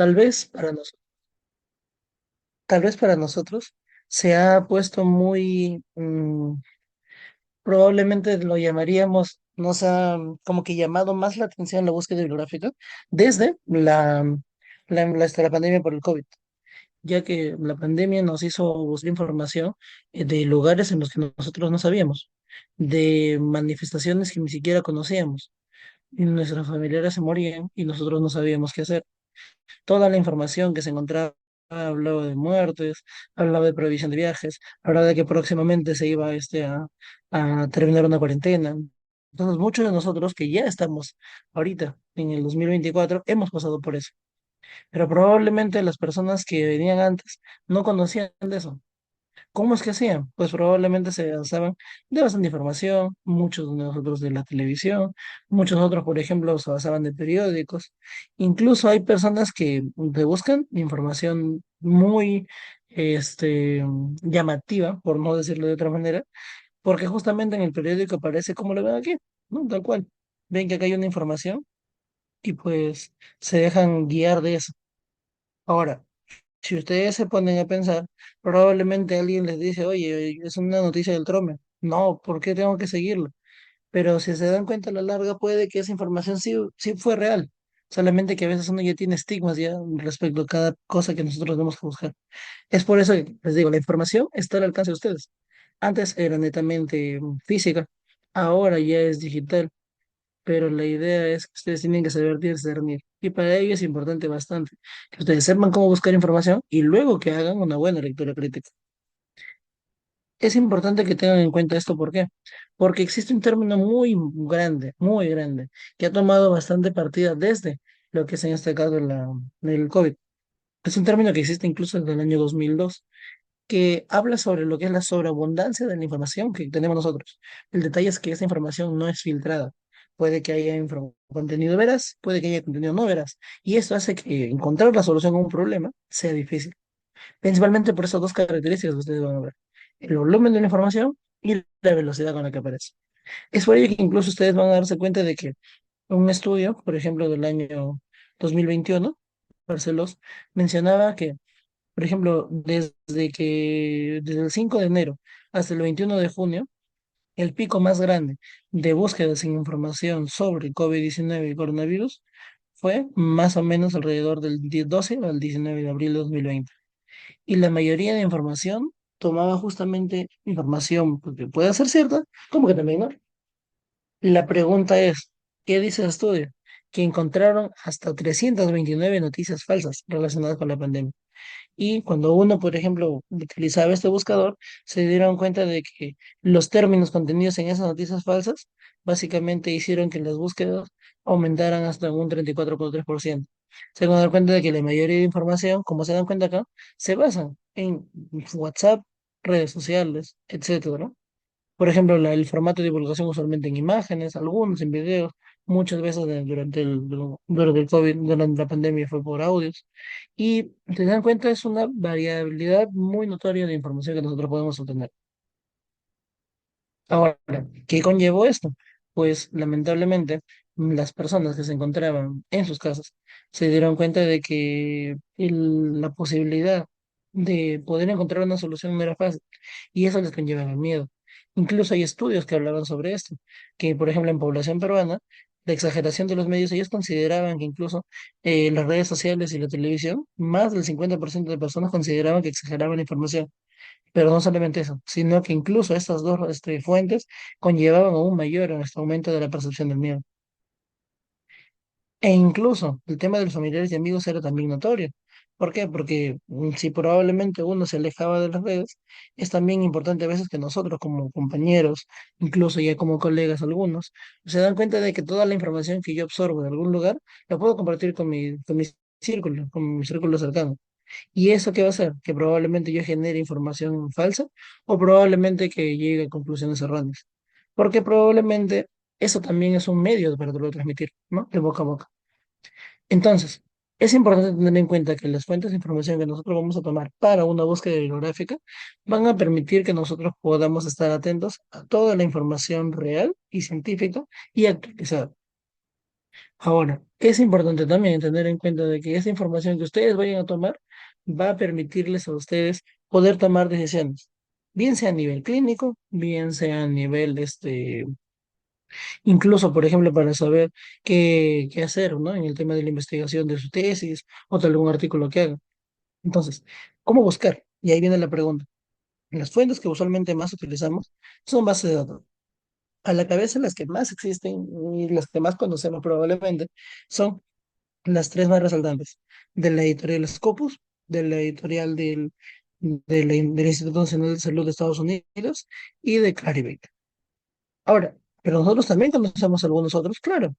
Tal vez para tal vez para nosotros se ha puesto muy, probablemente lo llamaríamos, nos ha como que llamado más la atención la búsqueda bibliográfica desde la pandemia por el COVID, ya que la pandemia nos hizo buscar información de lugares en los que nosotros no sabíamos, de manifestaciones que ni siquiera conocíamos. Y nuestros familiares se morían y nosotros no sabíamos qué hacer. Toda la información que se encontraba hablaba de muertes, hablaba de prohibición de viajes, hablaba de que próximamente se iba a terminar una cuarentena. Entonces, muchos de nosotros que ya estamos ahorita en el 2024 hemos pasado por eso, pero probablemente las personas que venían antes no conocían de eso. ¿Cómo es que hacían? Pues probablemente se basaban de bastante información, muchos de nosotros de la televisión, muchos otros, por ejemplo, se basaban de periódicos. Incluso hay personas que te buscan información muy llamativa, por no decirlo de otra manera, porque justamente en el periódico aparece como lo ven aquí, ¿no? Tal cual. Ven que acá hay una información y pues se dejan guiar de eso. Ahora, si ustedes se ponen a pensar, probablemente alguien les dice, oye, es una noticia del Trome. No, ¿por qué tengo que seguirlo? Pero si se dan cuenta a la larga, puede que esa información sí fue real. Solamente que a veces uno ya tiene estigmas ya respecto a cada cosa que nosotros tenemos que buscar. Es por eso que les digo, la información está al alcance de ustedes. Antes era netamente física, ahora ya es digital, pero la idea es que ustedes tienen que saber discernir. Y para ello es importante bastante que ustedes sepan cómo buscar información y luego que hagan una buena lectura crítica. Es importante que tengan en cuenta esto, ¿por qué? Porque existe un término muy grande, que ha tomado bastante partida desde lo que es en este caso el COVID. Es un término que existe incluso desde el año 2002 que habla sobre lo que es la sobreabundancia de la información que tenemos nosotros. El detalle es que esa información no es filtrada. Puede que haya contenido veraz, puede que haya contenido no veraz. Y esto hace que encontrar la solución a un problema sea difícil. Principalmente por esas dos características que ustedes van a ver. El volumen de la información y la velocidad con la que aparece. Es por ello que incluso ustedes van a darse cuenta de que un estudio, por ejemplo, del año 2021, Barcelos, mencionaba que por ejemplo, desde el 5 de enero hasta el 21 de junio, el pico más grande de búsquedas en información sobre COVID-19 y coronavirus fue más o menos alrededor del 12 al 19 de abril de 2020. Y la mayoría de información tomaba justamente información pues, que puede ser cierta, como que también no. La pregunta es, ¿qué dice el estudio? Que encontraron hasta 329 noticias falsas relacionadas con la pandemia. Y cuando uno, por ejemplo, utilizaba este buscador, se dieron cuenta de que los términos contenidos en esas noticias falsas básicamente hicieron que las búsquedas aumentaran hasta un 34,3%. Se van a dar cuenta de que la mayoría de información, como se dan cuenta acá, se basa en WhatsApp, redes sociales, etcétera, ¿no? Por ejemplo, el formato de divulgación usualmente en imágenes, algunos en videos, muchas veces durante el COVID, durante la pandemia fue por audios. Y si se dan cuenta, es una variabilidad muy notoria de información que nosotros podemos obtener. Ahora, ¿qué conllevó esto? Pues lamentablemente las personas que se encontraban en sus casas se dieron cuenta de que la posibilidad de poder encontrar una solución no era fácil y eso les conllevaba miedo. Incluso hay estudios que hablaban sobre esto, que por ejemplo en población peruana, la exageración de los medios, ellos consideraban que incluso las redes sociales y la televisión, más del 50% de personas consideraban que exageraban la información. Pero no solamente eso, sino que incluso estas dos fuentes conllevaban aún mayor aumento de la percepción del miedo. E incluso el tema de los familiares y amigos era también notorio. ¿Por qué? Porque si probablemente uno se alejaba de las redes, es también importante a veces que nosotros como compañeros, incluso ya como colegas algunos, se dan cuenta de que toda la información que yo absorbo de algún lugar, la puedo compartir con mi círculo cercano. ¿Y eso qué va a hacer? Que probablemente yo genere información falsa o probablemente que llegue a conclusiones erróneas. Porque probablemente eso también es un medio para poderlo transmitir, ¿no? De boca a boca. Entonces, es importante tener en cuenta que las fuentes de información que nosotros vamos a tomar para una búsqueda bibliográfica van a permitir que nosotros podamos estar atentos a toda la información real y científica y actualizada. Ahora, es importante también tener en cuenta de que esa información que ustedes vayan a tomar va a permitirles a ustedes poder tomar decisiones, bien sea a nivel clínico, bien sea a nivel, incluso, por ejemplo, para saber qué hacer, ¿no? En el tema de la investigación de su tesis o de algún artículo que haga. Entonces, ¿cómo buscar? Y ahí viene la pregunta. Las fuentes que usualmente más utilizamos son bases de datos. A la cabeza las que más existen y las que más conocemos probablemente son las tres más resaltantes, de la editorial Scopus, de la editorial del Instituto Nacional de Salud de Estados Unidos y de Clarivate. Ahora, pero nosotros también conocemos algunos otros, claro,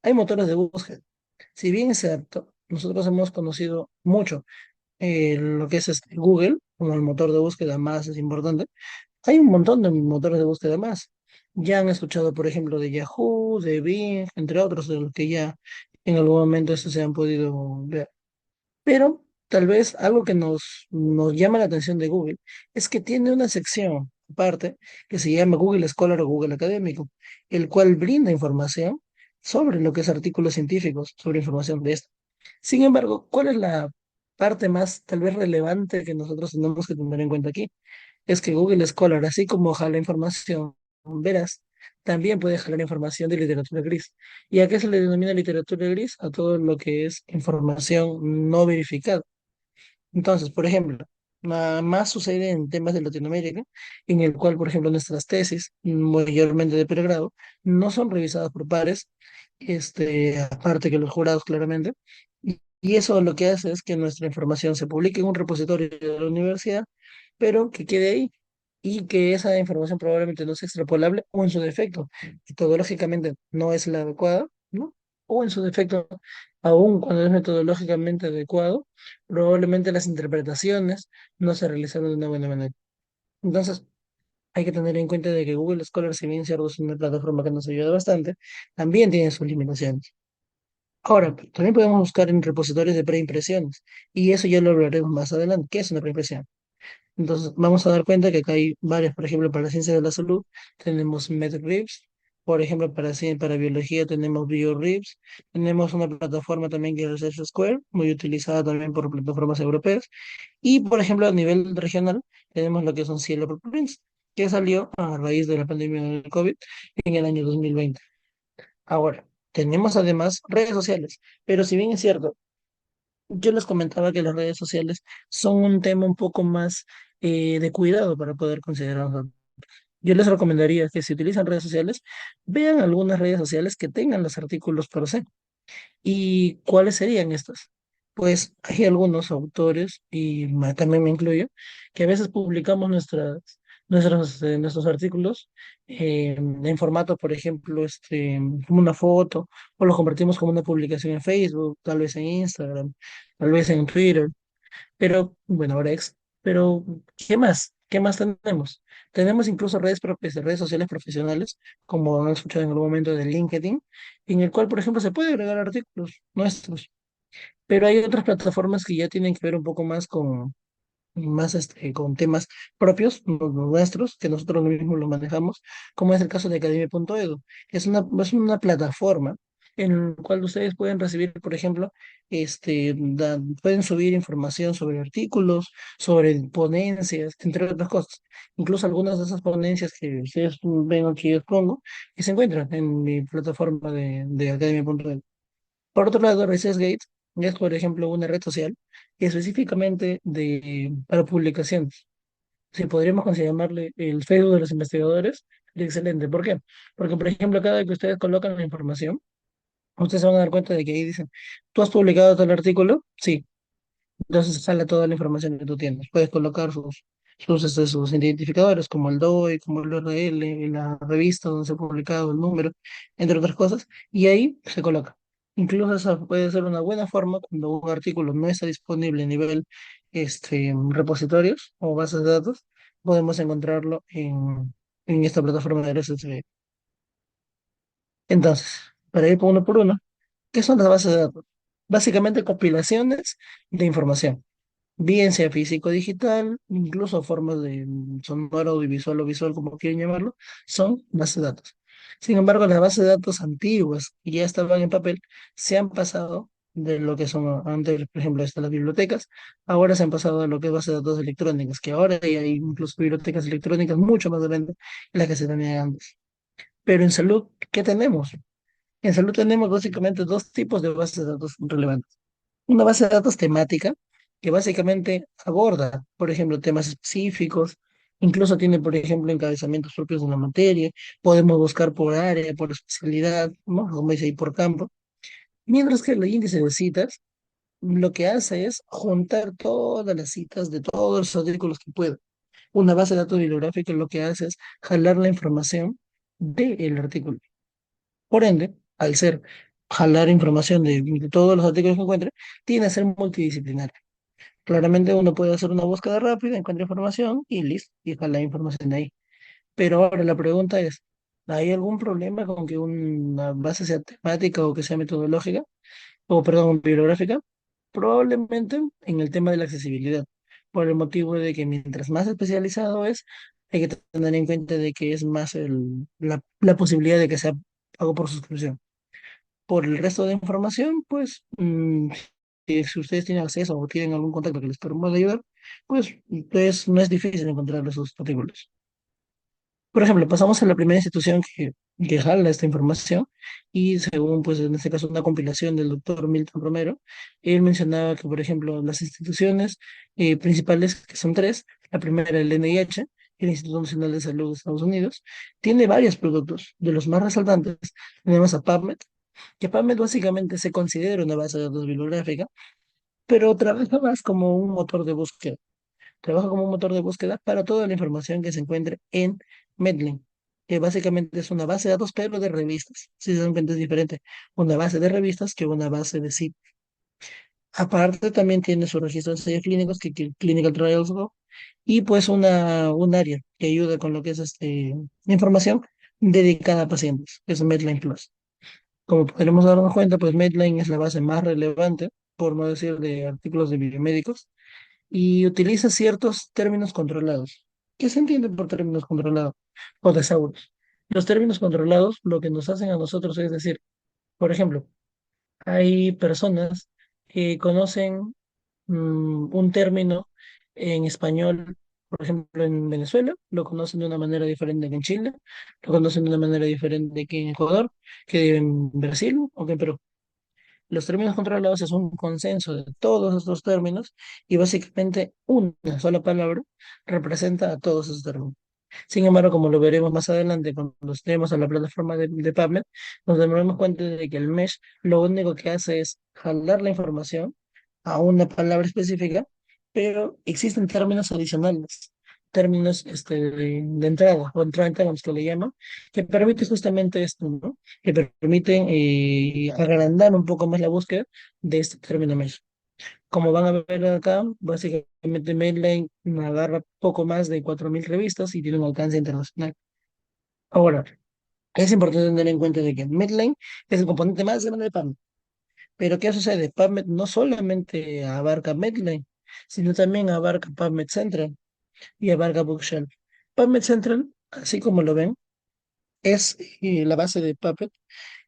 hay motores de búsqueda. Si bien es cierto, nosotros hemos conocido mucho lo que es Google, como el motor de búsqueda más es importante, hay un montón de motores de búsqueda más. Ya han escuchado, por ejemplo, de Yahoo, de Bing, entre otros, de los que ya en algún momento estos se han podido ver. Pero tal vez algo que nos llama la atención de Google es que tiene una sección aparte que se llama Google Scholar o Google Académico, el cual brinda información sobre lo que es artículos científicos, sobre información de esto. Sin embargo, ¿cuál es la parte más tal vez relevante que nosotros tenemos que tener en cuenta aquí? Es que Google Scholar, así como jala información veraz, también puede jalar información de literatura gris. ¿Y a qué se le denomina literatura gris? A todo lo que es información no verificada. Entonces, por ejemplo, más sucede en temas de Latinoamérica, en el cual, por ejemplo, nuestras tesis, mayormente de pregrado, no son revisadas por pares, aparte que los jurados claramente, y eso lo que hace es que nuestra información se publique en un repositorio de la universidad, pero que quede ahí y que esa información probablemente no sea extrapolable o en su defecto, metodológicamente no es la adecuada, ¿no? O en su defecto, aun cuando es metodológicamente adecuado, probablemente las interpretaciones no se realizaron de una buena manera. Entonces, hay que tener en cuenta de que Google Scholar, si bien cierto es una plataforma que nos ayuda bastante, también tiene sus limitaciones. Ahora, también podemos buscar en repositorios de preimpresiones, y eso ya lo hablaremos más adelante. ¿Qué es una preimpresión? Entonces, vamos a dar cuenta que acá hay varias, por ejemplo, para ciencia de la salud tenemos MedRibs, por ejemplo, para biología tenemos BioRibs, tenemos una plataforma también que es Research Square, muy utilizada también por plataformas europeas, y por ejemplo, a nivel regional tenemos lo que son Cielo Prints, que salió a raíz de la pandemia del COVID en el año 2020. Ahora, tenemos además redes sociales, pero si bien es cierto, yo les comentaba que las redes sociales son un tema un poco más de cuidado para poder considerarlos. Yo les recomendaría que si utilizan redes sociales, vean algunas redes sociales que tengan los artículos per se. ¿Y cuáles serían estas? Pues hay algunos autores, y también me incluyo, que a veces publicamos nuestros artículos en formato, por ejemplo, como una foto, o los convertimos como una publicación en Facebook, tal vez en Instagram, tal vez en Twitter. Pero, bueno, ahora ex. Pero, ¿qué más? ¿Qué más tenemos? Tenemos incluso redes propias de redes sociales profesionales, como han escuchado en algún momento de LinkedIn, en el cual, por ejemplo, se puede agregar artículos nuestros. Pero hay otras plataformas que ya tienen que ver un poco con temas propios, nuestros, que nosotros mismos los manejamos, como es el caso de academia.edu. Es una plataforma en la cual ustedes pueden recibir, por ejemplo, pueden subir información sobre artículos, sobre ponencias, entre otras cosas. Incluso algunas de esas ponencias que ustedes ven aquí, yo pongo, que se encuentran en mi plataforma de academia.edu. Por otro lado, ResearchGate es, por ejemplo, una red social específicamente para publicaciones. Si podríamos considerarle el Facebook de los investigadores, sería excelente. ¿Por qué? Porque, por ejemplo, cada que ustedes colocan la información, ustedes se van a dar cuenta de que ahí dicen, ¿tú has publicado tal artículo? Sí. Entonces sale toda la información que tú tienes. Puedes colocar sus identificadores como el DOI, como el URL, la revista donde se ha publicado, el número, entre otras cosas, y ahí se coloca. Incluso esa puede ser una buena forma cuando un artículo no está disponible a nivel repositorios o bases de datos, podemos encontrarlo en esta plataforma de RSS. Entonces, para ir uno por uno, ¿qué son las bases de datos? Básicamente compilaciones de información bien sea físico o digital, incluso formas de sonoro, audiovisual o visual, como quieren llamarlo, son bases de datos. Sin embargo, las bases de datos antiguas que ya estaban en papel se han pasado de lo que son antes, por ejemplo, las bibliotecas, ahora se han pasado a lo que es bases de datos electrónicas, que ahora ya hay incluso bibliotecas electrónicas mucho más grandes que las que se tenían antes. Pero en salud, ¿qué tenemos? En salud tenemos básicamente dos tipos de bases de datos relevantes. Una base de datos temática que básicamente aborda, por ejemplo, temas específicos, incluso tiene, por ejemplo, encabezamientos propios de la materia, podemos buscar por área, por especialidad, ¿no? Como dice ahí, por campo. Mientras que el índice de citas lo que hace es juntar todas las citas de todos los artículos que pueda. Una base de datos bibliográfica lo que hace es jalar la información del artículo. Por ende, al ser jalar información de todos los artículos que encuentre, tiene que ser multidisciplinario. Claramente uno puede hacer una búsqueda rápida, encuentra información y listo, y jala información de ahí. Pero ahora la pregunta es, ¿hay algún problema con que una base sea temática o que sea metodológica, o perdón, bibliográfica? Probablemente en el tema de la accesibilidad, por el motivo de que mientras más especializado es, hay que tener en cuenta de que es más la posibilidad de que sea pago por suscripción. Por el resto de información, pues, si ustedes tienen acceso o tienen algún contacto que les pueda ayudar, pues, no es difícil encontrar esos artículos. Por ejemplo, pasamos a la primera institución que jala esta información y según, pues, en este caso, una compilación del doctor Milton Romero, él mencionaba que, por ejemplo, las instituciones principales, que son tres, la primera, el NIH, el Instituto Nacional de Salud de Estados Unidos, tiene varios productos. De los más resaltantes, tenemos a PubMed, que PubMed básicamente se considera una base de datos bibliográfica, pero trabaja más como un motor de búsqueda. Trabaja como un motor de búsqueda para toda la información que se encuentre en Medlin, que básicamente es una base de datos, pero de revistas. Si se dan cuenta, es diferente una base de revistas que una base de sitios. Aparte, también tiene su registro de ensayos clínicos, que Clinical Trials Go, y pues un área que ayuda con lo que es información dedicada a pacientes, que es Medline Plus. Como podremos darnos cuenta, pues Medline es la base más relevante, por no decir de artículos de biomédicos, y utiliza ciertos términos controlados. ¿Qué se entiende por términos controlados o tesauros? Los términos controlados lo que nos hacen a nosotros es decir, por ejemplo, hay personas que conocen un término en español, por ejemplo, en Venezuela, lo conocen de una manera diferente que en Chile, lo conocen de una manera diferente que en Ecuador, que en Brasil o que en Perú. Los términos controlados es un consenso de todos estos términos y básicamente una sola palabra representa a todos esos términos. Sin embargo, como lo veremos más adelante cuando estemos en la plataforma de PubMed, nos daremos cuenta de que el mesh lo único que hace es jalar la información a una palabra específica, pero existen términos adicionales, términos de entrada o entrada terms que le llaman, que permite justamente esto, ¿no? Que permiten agrandar un poco más la búsqueda de este término mesh. Como van a ver acá, básicamente Medline agarra poco más de 4.000 revistas y tiene un alcance internacional. Ahora, es importante tener en cuenta de que Medline es el componente más grande de PubMed. Pero ¿qué sucede? PubMed no solamente abarca Medline, sino también abarca PubMed Central y abarca Bookshelf. PubMed Central, así como lo ven, es la base de PubMed,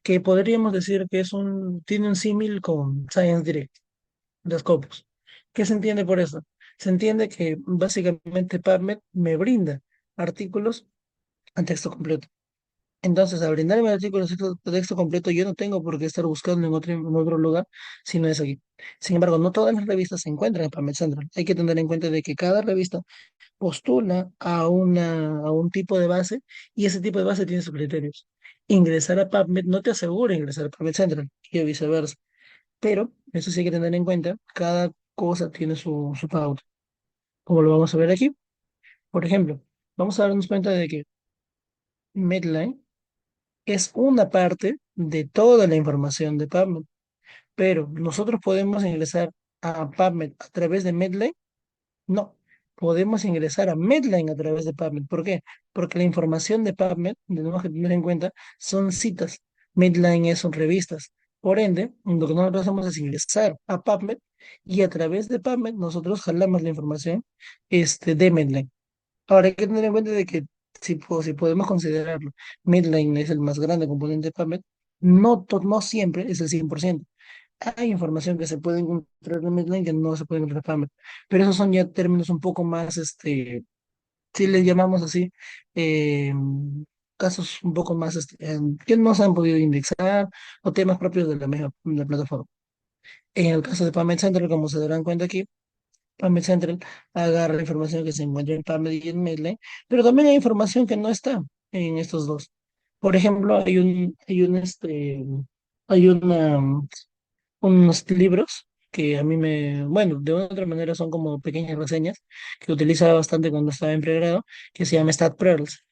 que podríamos decir que tiene un símil con Science Direct de Scopus. ¿Qué se entiende por eso? Se entiende que básicamente PubMed me brinda artículos en texto completo. Entonces, al brindarme artículos de texto completo, yo no tengo por qué estar buscando en otro lugar si no es aquí. Sin embargo, no todas las revistas se encuentran en PubMed Central. Hay que tener en cuenta de que cada revista postula a un tipo de base y ese tipo de base tiene sus criterios. Ingresar a PubMed no te asegura ingresar a PubMed Central y viceversa. Pero eso sí hay que tener en cuenta, cada cosa tiene su pauta, como lo vamos a ver aquí. Por ejemplo, vamos a darnos cuenta de que Medline es una parte de toda la información de PubMed, pero nosotros podemos ingresar a PubMed a través de Medline. No, podemos ingresar a Medline a través de PubMed. ¿Por qué? Porque la información de PubMed, tenemos que tener en cuenta, son citas. Medline son revistas. Por ende, lo que nosotros hacemos es ingresar a PubMed y a través de PubMed nosotros jalamos la información de Medline. Ahora hay que tener en cuenta de que si podemos considerarlo, Midline es el más grande componente de PubMed, no siempre es el 100%. Hay información que se puede encontrar en Midline que no se puede encontrar en PubMed, pero esos son ya términos un poco más, si les llamamos así, eh, casos un poco más que no se han podido indexar o temas propios de la plataforma. En el caso de PubMed Central, como se darán cuenta aquí, PubMed Central agarra la información que se encuentra en PubMed y en Medline, pero también hay información que no está en estos dos. Por ejemplo, hay unos libros que a mí bueno, de otra manera son como pequeñas reseñas que utilizaba bastante cuando estaba en pregrado, que se llama StatPearls,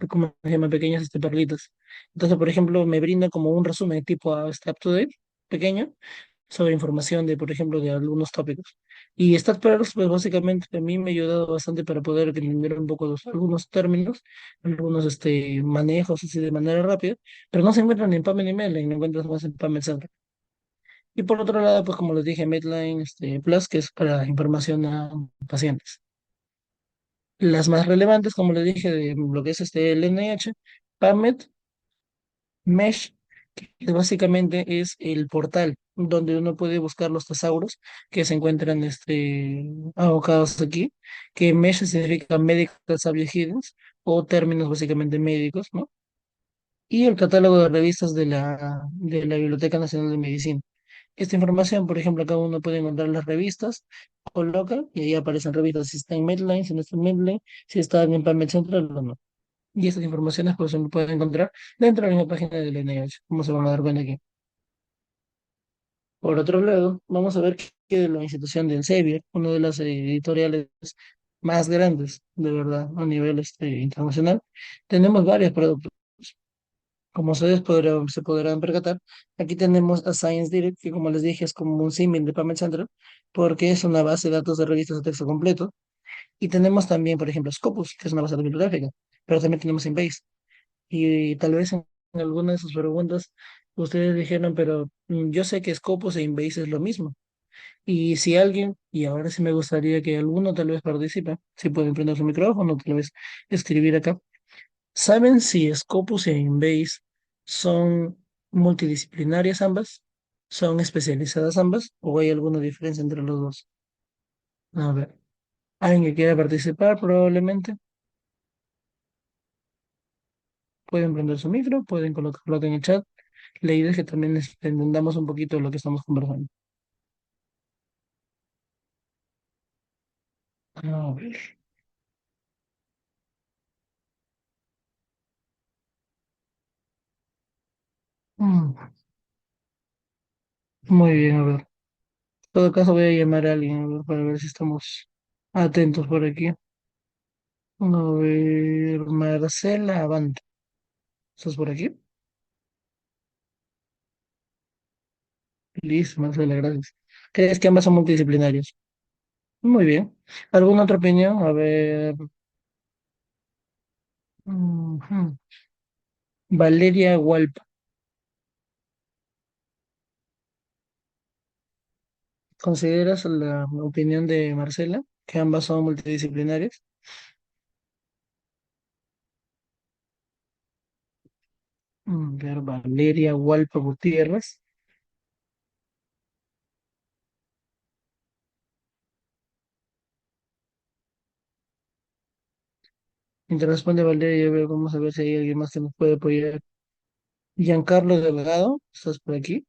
¿cómo se llama? Pequeñas perlitas. Entonces, por ejemplo, me brinda como un resumen tipo Stat to Date, pequeño, sobre información de, por ejemplo, de algunos tópicos. Y StatPearls, pues básicamente a mí me ha ayudado bastante para poder entender un poco algunos términos, algunos manejos así de manera rápida, pero no se encuentran en PubMed ni Medline, lo encuentras más en PubMed Central. Y por otro lado, pues como les dije, Medline Plus, que es para información a pacientes. Las más relevantes, como les dije, de lo que es el NIH, PubMed, Mesh, que básicamente es el portal donde uno puede buscar los tesauros que se encuentran abocados aquí, que Mesh significa Medical Subject Headings o términos básicamente médicos, ¿no? Y el catálogo de revistas de la Biblioteca Nacional de Medicina. Esta información, por ejemplo, acá uno puede encontrar las revistas, coloca y ahí aparecen revistas si está en Medline, si no está en Medline, si está en PubMed Central o no. Y estas informaciones pues se pueden encontrar dentro de la misma página del NIH, como se van a dar cuenta aquí. Por otro lado, vamos a ver que de la institución de Elsevier, una de las editoriales más grandes, de verdad, a nivel internacional, tenemos varios productos. Como ustedes se podrán percatar, aquí tenemos a Science Direct, que como les dije es como un símil de PubMed Central, porque es una base de datos de revistas de texto completo. Y tenemos también, por ejemplo, Scopus, que es una base bibliográfica, pero también tenemos Embase. Y tal vez en alguna de sus preguntas ustedes dijeron, pero yo sé que Scopus e Embase es lo mismo. Y si alguien, y ahora sí me gustaría que alguno tal vez participe, si pueden prender su micrófono, tal vez escribir acá. ¿Saben si Scopus e Embase son multidisciplinarias ambas? ¿Son especializadas ambas? ¿O hay alguna diferencia entre los dos? A ver, alguien que quiera participar probablemente pueden prender su micro, pueden colocarlo acá en el chat. La idea es que también entendamos un poquito de lo que estamos conversando. A ver. Mm, Muy bien, a ver. En todo caso voy a llamar a alguien a ver, para ver si estamos atentos por aquí. A ver, Marcela Avante. ¿Estás por aquí? Listo, Marcela, gracias. ¿Crees que ambas son multidisciplinarias? Muy bien. ¿Alguna otra opinión? A ver. Ujú. Valeria Hualpa. ¿Consideras la opinión de Marcela que ambas son multidisciplinarias? Ver, Valeria Hualpa Gutiérrez. Mientras responde Valeria, vamos a ver si hay alguien más que nos puede apoyar. Giancarlo Delgado, ¿estás por aquí?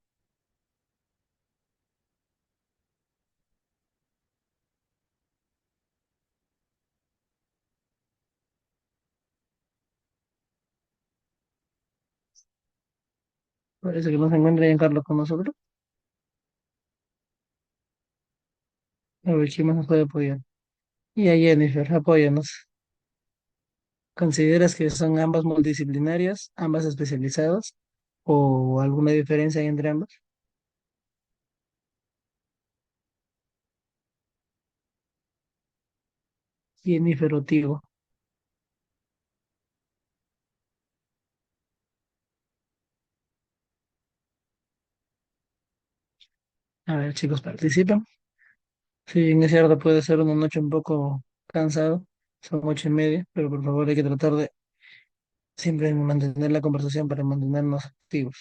Parece que no se encuentra Giancarlo con nosotros. A ver quién más nos puede apoyar. Y a Jennifer, apóyanos. ¿Consideras que son ambas multidisciplinarias, ambas especializadas o alguna diferencia hay entre ambas? Jennifer Otigo. A ver, chicos, participen. Sí, bien es cierto, puede ser una noche un poco cansado. son 8:30, pero por favor hay que tratar de siempre mantener la conversación para mantenernos activos.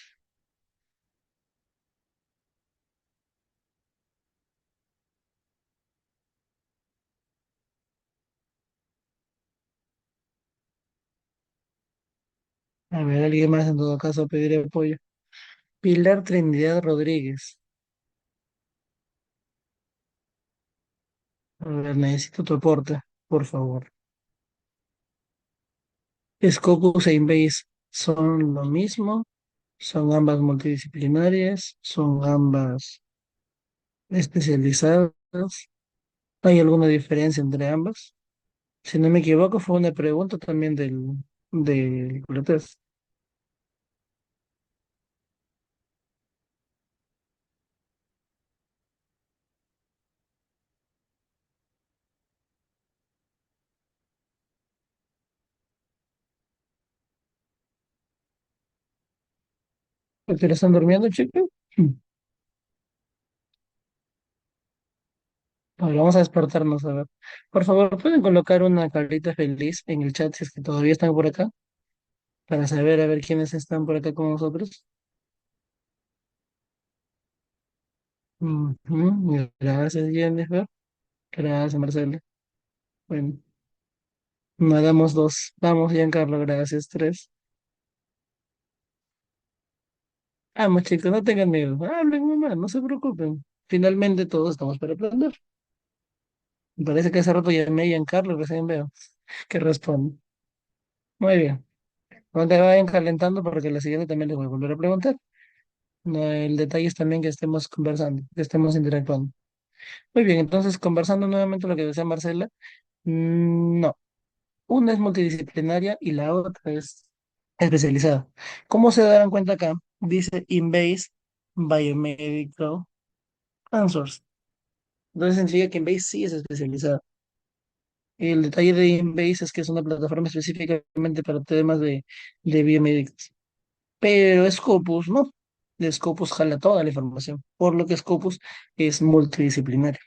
A ver, alguien más en todo caso pediré apoyo. Pilar Trinidad Rodríguez. A ver, necesito tu aporte, por favor. Scopus e Inbase son lo mismo, son ambas multidisciplinarias, son ambas especializadas. ¿Hay alguna diferencia entre ambas? Si no me equivoco, fue una pregunta también del test. ¿Ustedes están durmiendo, chicos? A ver, vamos a despertarnos, a ver. Por favor, ¿pueden colocar una carita feliz en el chat si es que todavía están por acá? Para saber a ver quiénes están por acá con nosotros. Ujú, gracias, Jennifer. Gracias, Marcela. Bueno, nadamos dos. Vamos, Giancarlo, gracias, tres. Vamos, chicos, no tengan miedo. Hablen, mamá, no se preocupen. Finalmente todos estamos para aprender. Me parece que hace rato llamé a Giancarlo, recién veo que responde. Muy bien. No te vayan calentando porque la siguiente también les voy a volver a preguntar. No, el detalle es también que estemos conversando, que estemos interactuando. Muy bien, entonces conversando nuevamente lo que decía Marcela. No, una es multidisciplinaria y la otra es especializada. ¿Cómo se darán cuenta acá? Dice Inbase Biomedical Answers. Entonces significa que Inbase sí es especializada. El detalle de Inbase es que es una plataforma específicamente para temas de biomédicos. Pero Scopus no. De Scopus jala toda la información, por lo que Scopus es multidisciplinario.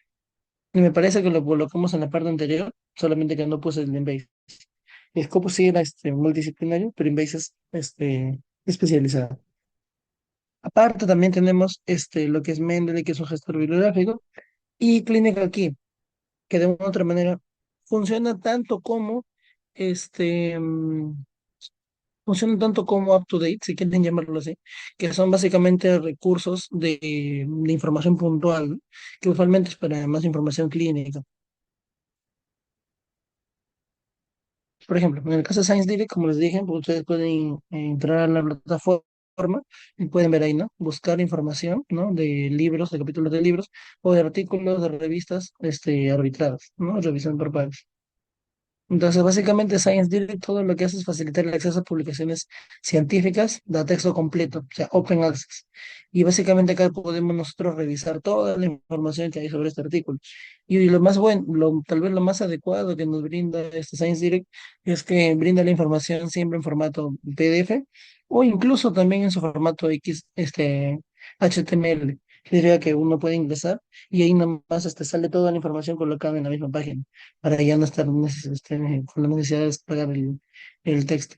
Y me parece que lo colocamos en la parte anterior, solamente que no puse el de Inbase. Scopus sí era multidisciplinario, pero Inbase es especializado. Aparte también tenemos lo que es Mendeley, que es un gestor bibliográfico, y Clinical Key, que de una u otra manera funciona tanto como este mm, funcionan tanto como up-to-date, si quieren llamarlo así, que son básicamente recursos de información puntual, ¿no? Que usualmente es para más información clínica. Por ejemplo, en el caso de Science Direct, como les dije, pues ustedes pueden entrar a la plataforma y pueden ver ahí, ¿no? Buscar información, ¿no? De libros, de capítulos de libros o de artículos de revistas arbitradas, ¿no? Revisión por pares. Entonces, básicamente, Science Direct todo lo que hace es facilitar el acceso a publicaciones científicas de texto completo, o sea, open access. Y básicamente acá podemos nosotros revisar toda la información que hay sobre este artículo. Y lo más bueno, tal vez lo más adecuado que nos brinda este Science Direct es que brinda la información siempre en formato PDF o incluso también en su formato X, HTML. Significa que uno puede ingresar y ahí nomás sale toda la información colocada en la misma página para ya no estar con la necesidad de descargar el texto.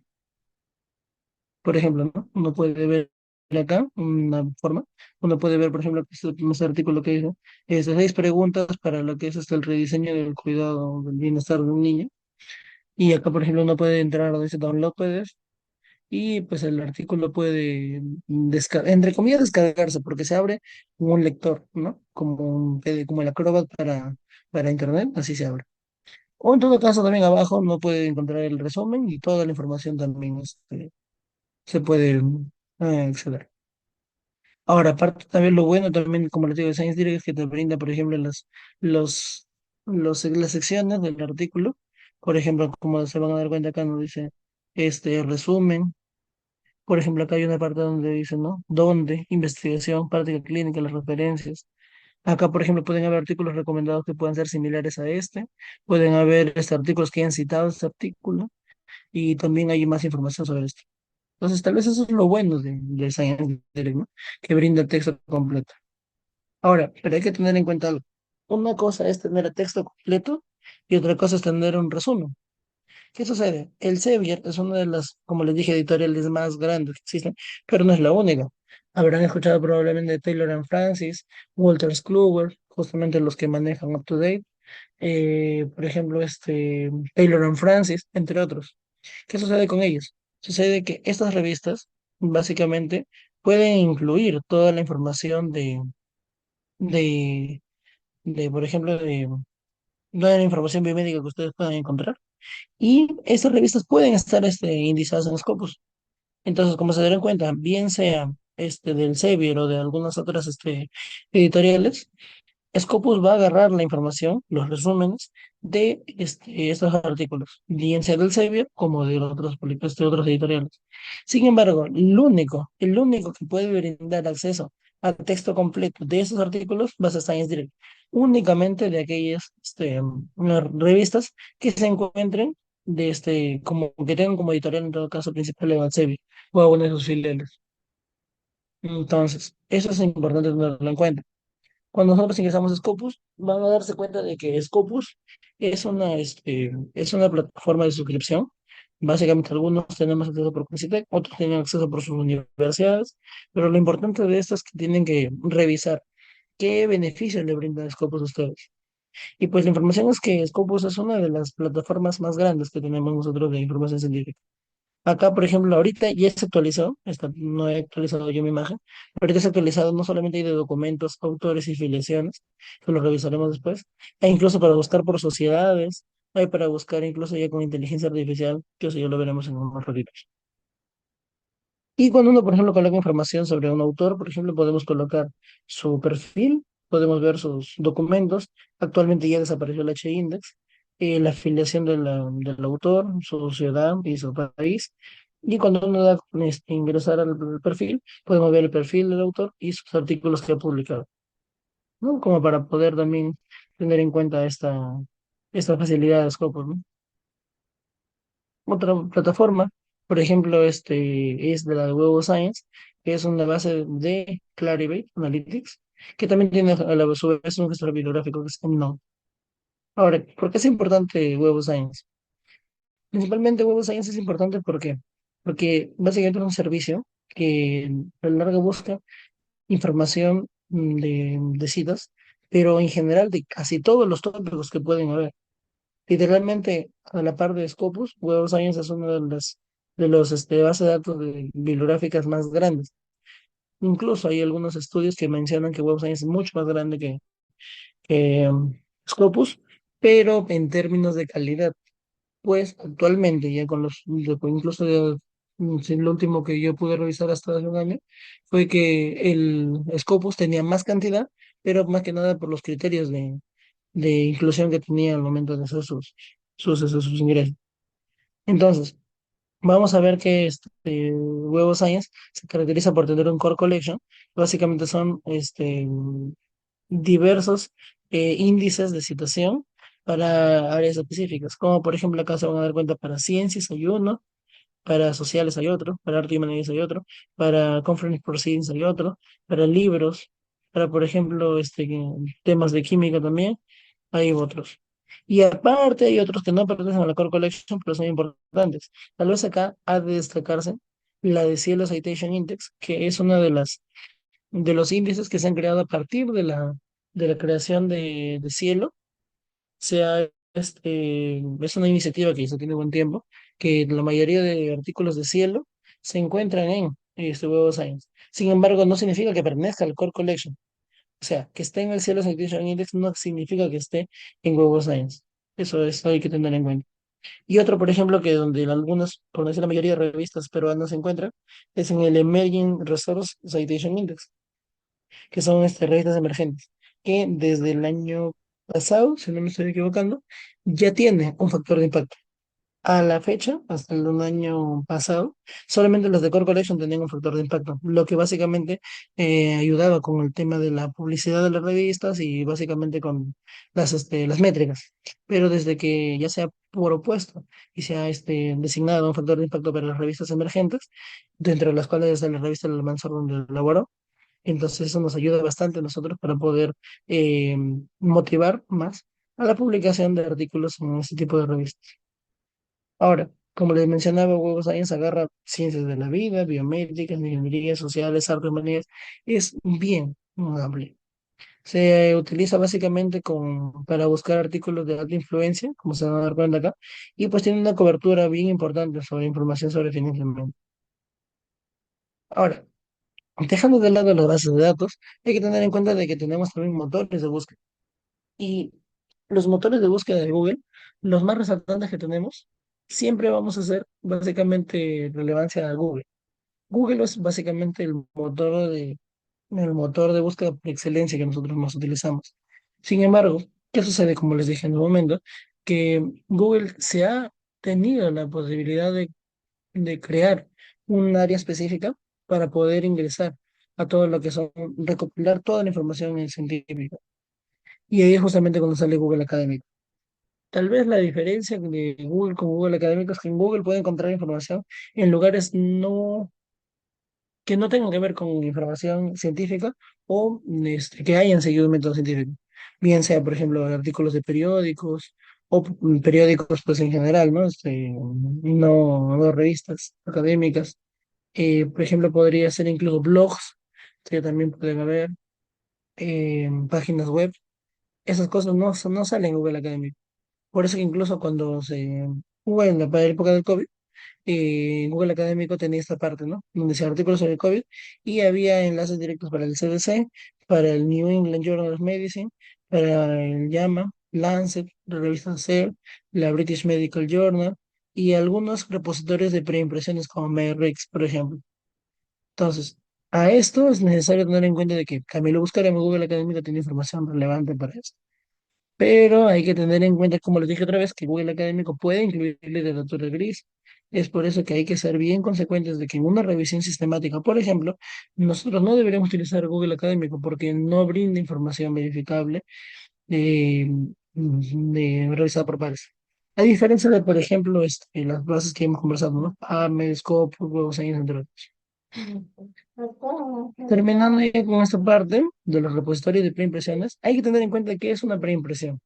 Por ejemplo, ¿no? Uno puede ver acá una forma, uno puede ver, por ejemplo, este artículo que dice, 6 preguntas para lo que es el rediseño del cuidado del bienestar de un niño. Y acá, por ejemplo, uno puede entrar donde dice Download PDF y pues el artículo puede, entre comillas, descargarse porque se abre como un lector, ¿no? Como el Acrobat para Internet, así se abre. O en todo caso, también abajo uno puede encontrar el resumen y toda la información también se puede acceder. Ahora, aparte también lo bueno también, como les digo, de Science Direct es que te brinda, por ejemplo, los, las secciones del artículo. Por ejemplo, como se van a dar cuenta acá, nos dice resumen. Por ejemplo, acá hay una parte donde dice, ¿no? ¿Dónde? Investigación, práctica clínica, las referencias. Acá, por ejemplo, pueden haber artículos recomendados que puedan ser similares a este. Pueden haber artículos que hayan citado este artículo y también hay más información sobre esto. Entonces, tal vez eso es lo bueno de Science Direct, ¿no? Que brinda el texto completo. Ahora, pero hay que tener en cuenta algo. Una cosa es tener el texto completo y otra cosa es tener un resumen. ¿Qué sucede? El Sevier es una de las, como les dije, editoriales más grandes que existen, pero no es la única. Habrán escuchado probablemente de Taylor and Francis, Walters Kluwer, justamente los que manejan Up to Date, por ejemplo, Taylor and Francis, entre otros. ¿Qué sucede con ellos? Sucede que estas revistas, básicamente, pueden incluir toda la información de, por ejemplo, de toda la información biomédica que ustedes puedan encontrar y estas revistas pueden estar indizadas en Scopus. Entonces, como se darán cuenta, bien sea del Sevier o de algunas otras editoriales, Scopus va a agarrar la información, los resúmenes de estos artículos, bien sea del Sevier como de otros editoriales. Sin embargo, el único que puede brindar acceso al texto completo de esos artículos va a ser Science Direct, únicamente de aquellas revistas que se encuentren como que tengan como editorial en todo caso principal el Sevier o alguna de sus filiales. Entonces, eso es importante tenerlo en cuenta. Cuando nosotros ingresamos a Scopus, van a darse cuenta de que Scopus es una plataforma de suscripción. Básicamente, algunos tenemos acceso por Capacitec, otros tienen acceso por sus universidades, pero lo importante de esto es que tienen que revisar qué beneficios le brinda Scopus a ustedes. Y pues la información es que Scopus es una de las plataformas más grandes que tenemos nosotros de información científica. Acá, por ejemplo, ahorita ya se actualizó, no he actualizado yo mi imagen, ahorita se ha actualizado no solamente hay de documentos, autores y filiaciones, que lo revisaremos después, e incluso para buscar por sociedades, hay para buscar incluso ya con inteligencia artificial, que eso ya lo veremos en unos ratitos. Y cuando uno, por ejemplo, coloca información sobre un autor, por ejemplo, podemos colocar su perfil, podemos ver sus documentos. Actualmente ya desapareció el H-Index, la afiliación del autor, su ciudad y su país. Y cuando uno da ingresar al perfil, podemos ver el perfil del autor y sus artículos que ha publicado, ¿no? Como para poder también tener en cuenta esta facilidad de Scopus, ¿no? Otra plataforma, por ejemplo, es de la de Web of Science, que es una base de Clarivate Analytics, que también tiene a la su vez un gestor bibliográfico que es EndNote. Ahora, ¿por qué es importante Web of Science? Principalmente Web of Science es importante porque básicamente es un servicio que a la larga busca información de citas, pero en general de casi todos los tópicos que pueden haber. Literalmente, a la par de Scopus, Web of Science es una de los bases de datos bibliográficas más grandes. Incluso hay algunos estudios que mencionan que Web of Science es mucho más grande que Scopus, pero en términos de calidad, pues actualmente ya incluso sí, lo último que yo pude revisar hasta hace un año fue que el Scopus tenía más cantidad, pero más que nada por los criterios de inclusión que tenía al momento de hacer sus ingresos. Entonces, vamos a ver que Web of Science se caracteriza por tener un core collection. Básicamente son diversos índices de citación para áreas específicas, como por ejemplo acá se van a dar cuenta para ciencias hay uno, para sociales hay otro, para arte y humanidades hay otro, para conference proceedings hay otro, para libros, para por ejemplo temas de química también hay otros. Y aparte hay otros que no pertenecen a la Core Collection, pero son importantes. Tal vez acá ha de destacarse la de Cielo Citation Index, que es una de los índices que se han creado a partir de la creación de Cielo. Sea, es una iniciativa que ya tiene buen tiempo, que la mayoría de artículos de Cielo se encuentran en Web of Science. Sin embargo, no significa que pertenezca al Core Collection. O sea, que esté en el Cielo Citation Index no significa que esté en Web of Science. Eso hay que tener en cuenta. Y otro, por ejemplo, que donde algunos, por no decir la mayoría de revistas peruanas se encuentran, es en el Emerging Resource Citation Index, que son revistas emergentes, que desde el año pasado, si no me estoy equivocando, ya tiene un factor de impacto. A la fecha, hasta el un año pasado, solamente los de Core Collection tenían un factor de impacto, lo que básicamente ayudaba con el tema de la publicidad de las revistas y básicamente con las métricas. Pero desde que ya se ha propuesto y se ha designado un factor de impacto para las revistas emergentes, dentro de las cuales está la revista El Mansor donde laboró, entonces eso nos ayuda bastante a nosotros para poder motivar más a la publicación de artículos en este tipo de revistas. Ahora, como les mencionaba, Google Science agarra ciencias de la vida, biométricas, ingeniería sociales, artes, humanidades, es bien amplio. Se utiliza básicamente para buscar artículos de alta influencia, como se van a dar cuenta acá, y pues tiene una cobertura bien importante sobre información sobre financiamiento. Ahora, dejando de lado las bases de datos, hay que tener en cuenta de que tenemos también motores de búsqueda. Y los motores de búsqueda de Google, los más resaltantes que tenemos, siempre vamos a hacer básicamente relevancia a Google. Google es básicamente el motor de búsqueda por excelencia que nosotros más utilizamos. Sin embargo, ¿qué sucede? Como les dije en un momento, que Google se ha tenido la posibilidad de crear un área específica para poder ingresar a todo lo que son, recopilar toda la información en científica. Y ahí es justamente cuando sale Google Académico. Tal vez la diferencia de Google con Google Académico es que en Google puede encontrar información en lugares que no tengan que ver con información científica o que hayan seguido un método científico. Bien sea, por ejemplo, artículos de periódicos o periódicos pues en general, ¿no? No revistas académicas. Por ejemplo, podría ser incluso blogs, que también pueden haber, páginas web. Esas cosas no salen en Google Académico. Por eso que incluso cuando se hubo en la época del COVID, Google Académico tenía esta parte, ¿no? Donde se artículos sobre el COVID y había enlaces directos para el CDC, para el New England Journal of Medicine, para el JAMA, Lancet, la revista Cell, la British Medical Journal y algunos repositorios de preimpresiones como MyRix, por ejemplo. Entonces, a esto es necesario tener en cuenta de que también lo buscaremos, Google Académico tiene información relevante para esto. Pero hay que tener en cuenta, como les dije otra vez, que Google Académico puede incluir literatura gris. Es por eso que hay que ser bien consecuentes de que en una revisión sistemática, por ejemplo, nosotros no deberíamos utilizar Google Académico porque no brinda información verificable eh, realizada por pares. A diferencia de, por ejemplo, las bases que hemos conversado, ¿no? AMED, Scopus, Web of Science, entre otros. Terminando ya con esta parte de los repositorios de preimpresiones, hay que tener en cuenta que es una preimpresión.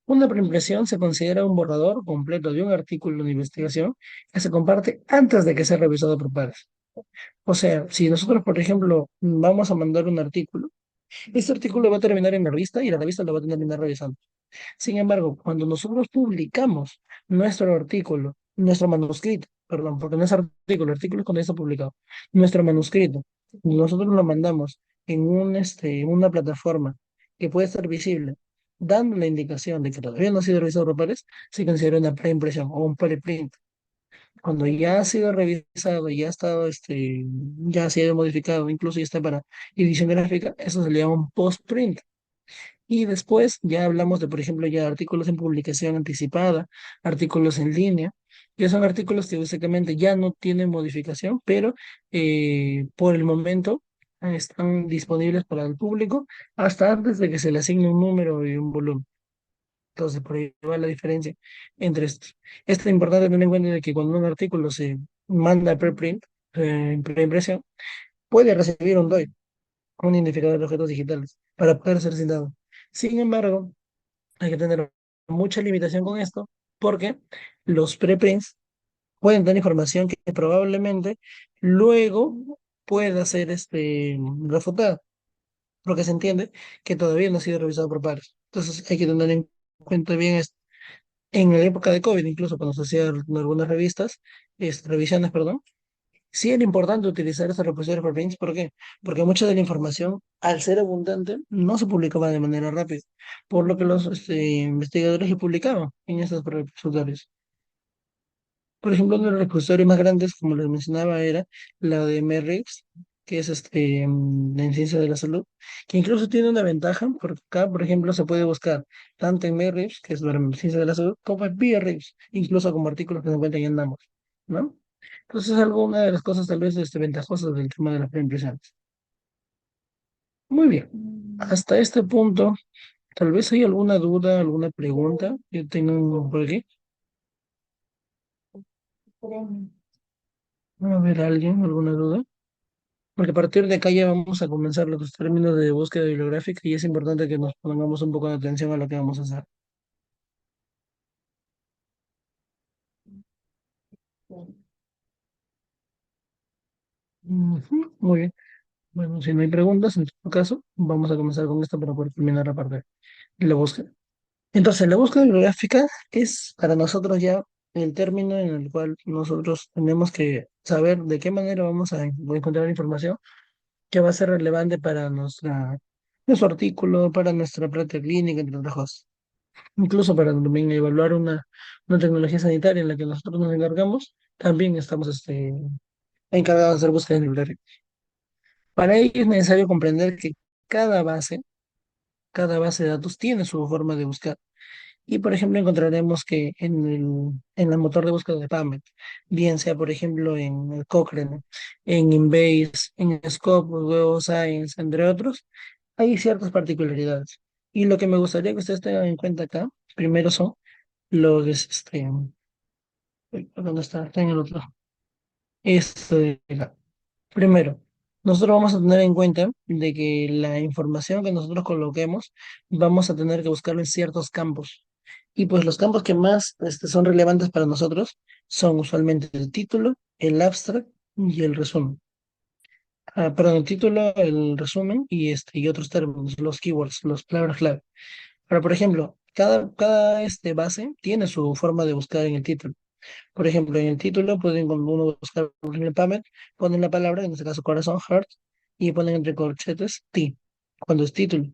Una preimpresión se considera un borrador completo de un artículo de investigación que se comparte antes de que sea revisado por pares. O sea, si nosotros, por ejemplo, vamos a mandar un artículo, este artículo va a terminar en la revista y la revista lo va a terminar revisando. Sin embargo, cuando nosotros publicamos nuestro artículo, nuestro manuscrito, perdón, porque no es artículo, artículo es cuando ya está publicado, nuestro manuscrito, nosotros lo mandamos en una plataforma que puede estar visible, dando la indicación de que todavía no ha sido revisado por pares, se considera una preimpresión o un preprint. Cuando ya ha sido revisado, ya ha estado, ya ha sido modificado, incluso ya está para edición gráfica, eso se le llama un postprint. Y después ya hablamos de, por ejemplo, ya artículos en publicación anticipada, artículos en línea, que son artículos que básicamente ya no tienen modificación, pero por el momento están disponibles para el público hasta antes de que se le asigne un número y un volumen. Entonces, por ahí va la diferencia entre estos. Esto es importante tener en cuenta de que cuando un artículo se manda a preprint, preimpresión, puede recibir un DOI, un identificador de objetos digitales, para poder ser citado. Sin embargo, hay que tener mucha limitación con esto porque los preprints pueden dar información que probablemente luego pueda ser refutada, porque se entiende que todavía no ha sido revisado por pares. Entonces hay que tener en cuenta bien esto. En la época de COVID, incluso cuando se hacían algunas revistas, revisiones, perdón, sí era importante utilizar estos repositorios preprints. ¿Por qué? Porque mucha de la información, al ser abundante, no se publicaba de manera rápida, por lo que los investigadores que publicaban en estos repositorios. Por ejemplo, uno de los repositorios más grandes, como les mencionaba, era la de MERRIX, que es en ciencia de la salud, que incluso tiene una ventaja, porque acá, por ejemplo, se puede buscar tanto en MERRIX, que es para ciencia de la salud, como en PRIX, incluso como artículos que se encuentran en ambos, ¿no? Entonces es algo, una de las cosas tal vez ventajosas del tema de las preimpresiones. Muy bien, hasta este punto, tal vez hay alguna duda, alguna pregunta que tengan por aquí. A ver, ¿alguien? ¿Alguna duda? Porque a partir de acá ya vamos a comenzar los términos de búsqueda bibliográfica y es importante que nos pongamos un poco de atención a lo que vamos a hacer. Ujú, muy bien. Bueno, si no hay preguntas, en todo caso, vamos a comenzar con esto para poder terminar la parte de la búsqueda. Entonces, la búsqueda bibliográfica es para nosotros ya el término en el cual nosotros tenemos que saber de qué manera vamos a encontrar información que va a ser relevante para nuestro artículo, para nuestra práctica clínica, entre otras cosas. Incluso para también evaluar una tecnología sanitaria en la que nosotros nos encargamos, también estamos encargados de hacer búsqueda bibliográfica. Para ello es necesario comprender que cada base, cada base de datos tiene su forma de buscar. Y, por ejemplo, encontraremos que en el motor de búsqueda de PubMed, bien sea, por ejemplo, en el Cochrane, en Embase, en Scopus, Web of Science, entre otros, hay ciertas particularidades. Y lo que me gustaría que ustedes tengan en cuenta acá, primero son los, ¿dónde está? Está en el otro. Este, primero, nosotros vamos a tener en cuenta de que la información que nosotros coloquemos, vamos a tener que buscarlo en ciertos campos. Y pues los campos que más son relevantes para nosotros son usualmente el título, el abstract y el resumen. Perdón, el título, el resumen y otros términos, los keywords, los palabras clave. Ahora, por ejemplo, cada base tiene su forma de buscar en el título. Por ejemplo, en el título pueden cuando uno buscar por ejemplo, en PubMed, ponen la palabra, en este caso corazón, heart, y ponen entre corchetes T, cuando es título.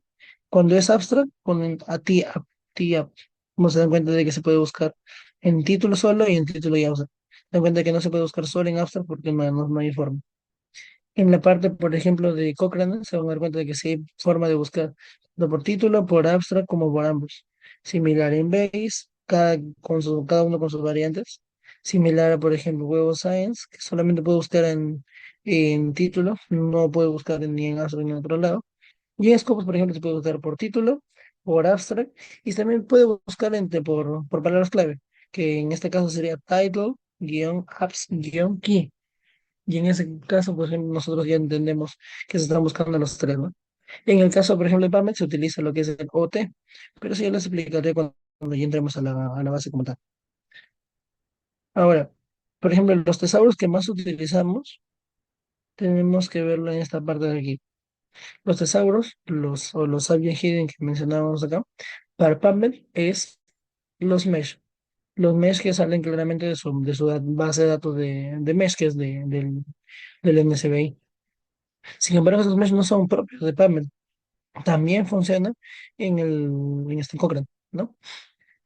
Cuando es abstract, ponen a T up, T up. Como se dan cuenta de que se puede buscar en título solo y en título y abstract. Se dan cuenta que no se puede buscar solo en abstract porque no hay forma. En la parte, por ejemplo, de Cochrane, se van a dar cuenta de que sí hay forma de buscar, tanto por título, por abstract, como por ambos. Similar en Base, cada uno con sus variantes. Similar a, por ejemplo, Web of Science, que solamente puede buscar en título, no puede buscar ni en abstract ni en otro lado. Y en Scopus, por ejemplo, se puede buscar por título, por abstract, y también puede buscar por palabras clave, que en este caso sería title, apps, key. Y en ese caso, por ejemplo, nosotros ya entendemos que se están buscando los tres, ¿no? En el caso, por ejemplo, de PubMed se utiliza lo que es el OT, pero eso ya les explicaré cuando ya entremos a la base como tal. Ahora, por ejemplo, los tesauros que más utilizamos, tenemos que verlo en esta parte de aquí. Los tesauros, o los Savient Hidden que mencionábamos acá, para PubMed es los mesh. Los mesh que salen claramente de su base de datos de mesh, que es del NSBI. Sin embargo, esos mesh no son propios de PubMed. También funciona en Cochrane, ¿no?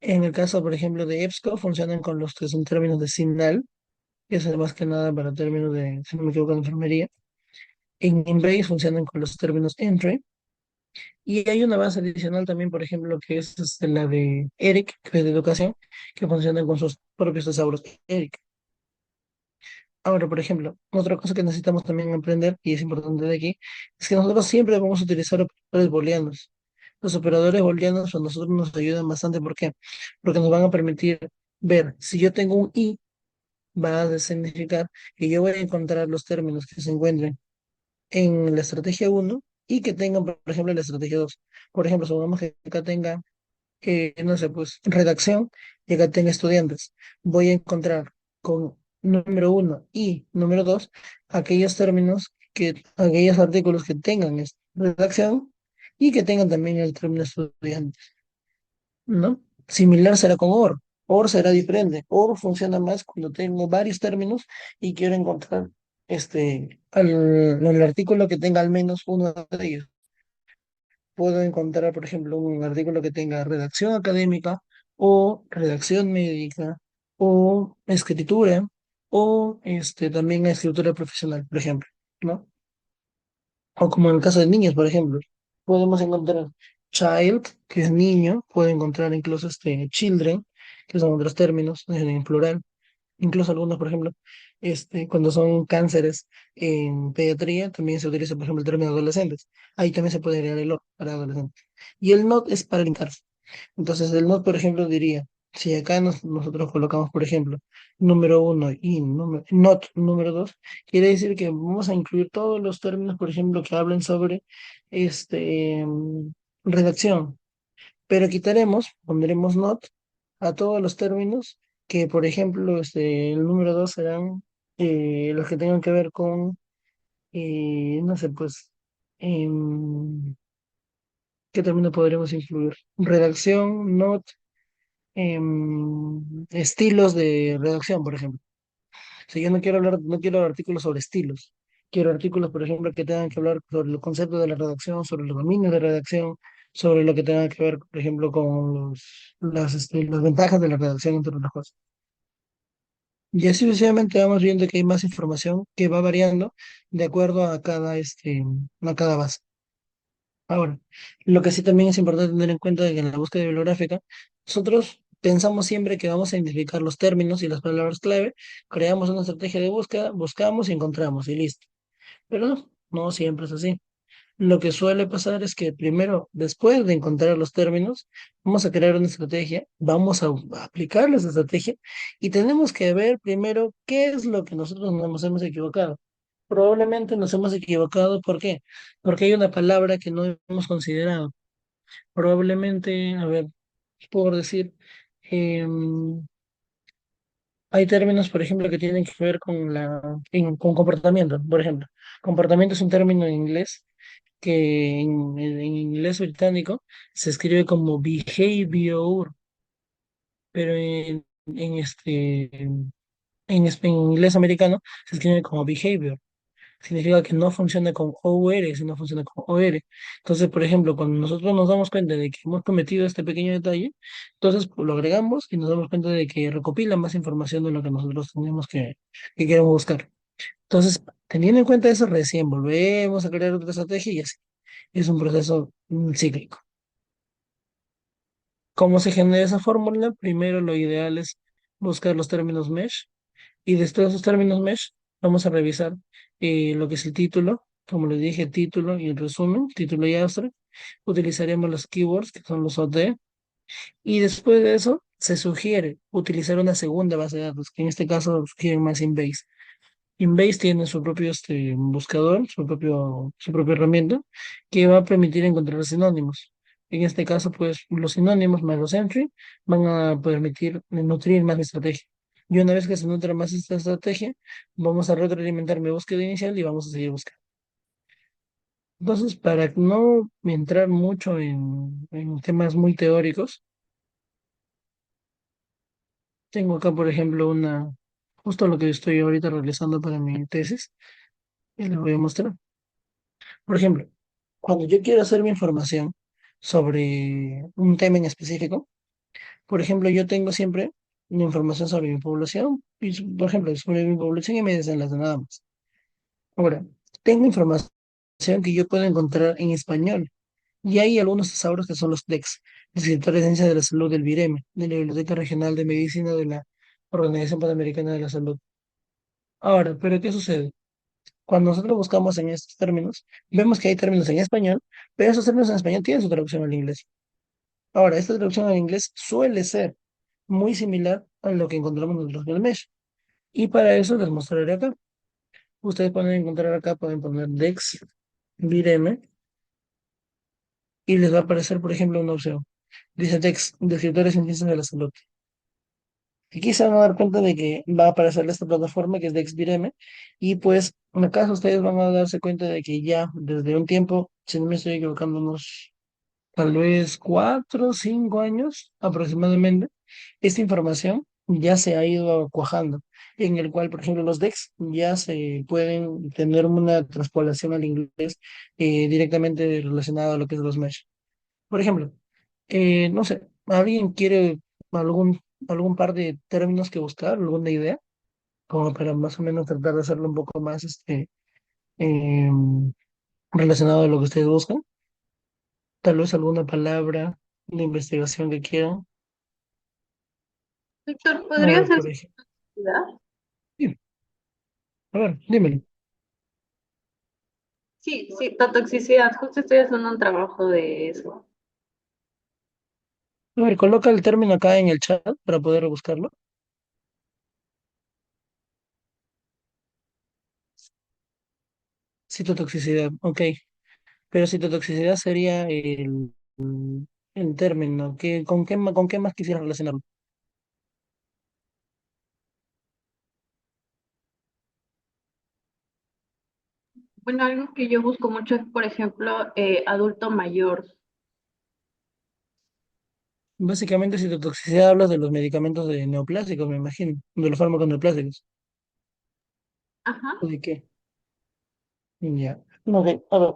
En el caso, por ejemplo, de EBSCO, funcionan con los que son términos de SINAL, que es más que nada para términos de, si no me equivoco, de enfermería. En Embase funcionan con los términos Entry. Y hay una base adicional también, por ejemplo, que es la de ERIC, que es de educación, que funciona con sus propios tesauros ERIC. Ahora, por ejemplo, otra cosa que necesitamos también aprender, y es importante de aquí, es que nosotros siempre vamos a utilizar operadores booleanos. Los operadores booleanos a nosotros nos ayudan bastante. ¿Por qué? Porque nos van a permitir ver si yo tengo un i, va a significar que yo voy a encontrar los términos que se encuentren en la estrategia uno y que tengan, por ejemplo, en la estrategia 2. Por ejemplo, supongamos que acá tenga no sé, pues redacción y acá tenga estudiantes. Voy a encontrar con número uno y número dos aquellos términos, aquellos artículos que tengan redacción y que tengan también el término estudiantes, ¿no? Similar será con OR. OR será diferente. OR funciona más cuando tengo varios términos y quiero encontrar el artículo que tenga al menos uno de ellos. Puedo encontrar, por ejemplo, un artículo que tenga redacción académica o redacción médica o escritura o también escritura profesional, por ejemplo, ¿no? O como en el caso de niños, por ejemplo, podemos encontrar child, que es niño, puedo encontrar incluso children, que son otros términos en plural. Incluso algunos, por ejemplo, cuando son cánceres en pediatría, también se utiliza, por ejemplo, el término adolescentes. Ahí también se puede agregar el OT para adolescentes. Y el NOT es para linkarse. Entonces, el NOT, por ejemplo, diría, si acá nosotros colocamos, por ejemplo, número uno y NOT número dos, quiere decir que vamos a incluir todos los términos, por ejemplo, que hablen sobre redacción, pero pondremos not a todos los términos que, por ejemplo, el número dos serán los que tengan que ver con No sé, pues, em, ¿qué término podríamos incluir? Redacción, estilos de redacción, por ejemplo. O sea, yo no quiero hablar, no quiero artículos sobre estilos. Quiero artículos, por ejemplo, que tengan que hablar sobre los conceptos de la redacción, sobre los dominios de redacción, sobre lo que tenga que ver, por ejemplo, con las ventajas de la redacción, entre otras cosas. Y así sucesivamente vamos viendo que hay más información que va variando de acuerdo a cada base. Ahora, lo que sí también es importante tener en cuenta es que en la búsqueda bibliográfica, nosotros pensamos siempre que vamos a identificar los términos y las palabras clave, creamos una estrategia de búsqueda, buscamos y encontramos y listo. Pero no, no siempre es así. Lo que suele pasar es que primero, después de encontrar los términos, vamos a crear una estrategia, vamos a aplicar esa estrategia y tenemos que ver primero qué es lo que nosotros nos hemos equivocado. Probablemente nos hemos equivocado, ¿por qué? Porque hay una palabra que no hemos considerado. Probablemente, a ver, por decir, em, hay términos, por ejemplo, que tienen que ver con comportamiento. Por ejemplo, comportamiento es un término en inglés que en inglés británico se escribe como behavior, pero en inglés americano se escribe como behavior. Significa que no funciona con OR, sino funciona con OR. Entonces, por ejemplo, cuando nosotros nos damos cuenta de que hemos cometido este pequeño detalle, entonces pues, lo agregamos y nos damos cuenta de que recopila más información de lo que nosotros tenemos que queremos buscar. Entonces, teniendo en cuenta eso, recién volvemos a crear otra estrategia y así. Es un proceso cíclico. ¿Cómo se genera esa fórmula? Primero, lo ideal es buscar los términos mesh y después de esos términos mesh vamos a revisar lo que es el título, como les dije, título y el resumen, título y abstract. Utilizaremos los keywords que son los OT y después de eso se sugiere utilizar una segunda base de datos, que en este caso sugieren más Inbase. Inbase tiene su propio buscador, su propia herramienta que va a permitir encontrar sinónimos. En este caso, pues los sinónimos más los entry van a permitir nutrir más la estrategia. Y una vez que se nutra más esta estrategia, vamos a retroalimentar mi búsqueda inicial y vamos a seguir buscando. Entonces, para no entrar mucho en temas muy teóricos, tengo acá, por ejemplo, justo lo que estoy ahorita realizando para mi tesis, y les voy a mostrar. Por ejemplo, cuando yo quiero hacer mi información sobre un tema en específico, por ejemplo, yo tengo siempre una información sobre mi población, y, por ejemplo, sobre mi población y me desenlace nada más. Ahora, tengo información que yo puedo encontrar en español, y hay algunos tesauros que son los DEX, Descriptores de Ciencia de la Salud del BIREME, de la Biblioteca Regional de Medicina de la Organización Panamericana de la Salud. Ahora, ¿pero qué sucede? Cuando nosotros buscamos en estos términos, vemos que hay términos en español, pero esos términos en español tienen su traducción al inglés. Ahora, esta traducción al inglés suele ser muy similar a lo que encontramos nosotros en el Mesh. Y para eso les mostraré acá. Ustedes pueden encontrar acá, pueden poner Dex, Vireme, y les va a aparecer, por ejemplo, una opción. Dice Dex, descriptores en ciencias de la salud. Aquí se van a dar cuenta de que va a aparecer esta plataforma que es Dex Vireme, y pues en acaso ustedes van a darse cuenta de que ya desde un tiempo, si no me estoy equivocando, unos tal vez 4 o 5 años aproximadamente, esta información ya se ha ido cuajando, en el cual, por ejemplo, los DEX ya se pueden tener una transpolación al inglés directamente relacionada a lo que es los mesh. Por ejemplo, no sé, ¿alguien quiere algún, algún par de términos que buscar, alguna idea? Como para más o menos tratar de hacerlo un poco más em, relacionado a lo que ustedes buscan. Tal vez alguna palabra de investigación que quieran. Víctor, A ¿podrías ver, hacer por ejemplo. publicidad? Sí, a ver, dímelo. Sí, sí, la toxicidad. Justo estoy haciendo un trabajo de eso. A ver, coloca el término acá en el chat para poder buscarlo. Citotoxicidad, ok. Pero citotoxicidad sería el término. ¿Con qué más quisiera relacionarlo? Bueno, algo que yo busco mucho es, por ejemplo, adulto mayor. Básicamente, citotoxicidad hablas de los medicamentos de neoplásicos, me imagino, de los fármacos neoplásicos. ¿O Ajá. de qué? Ya. Ok, a ver.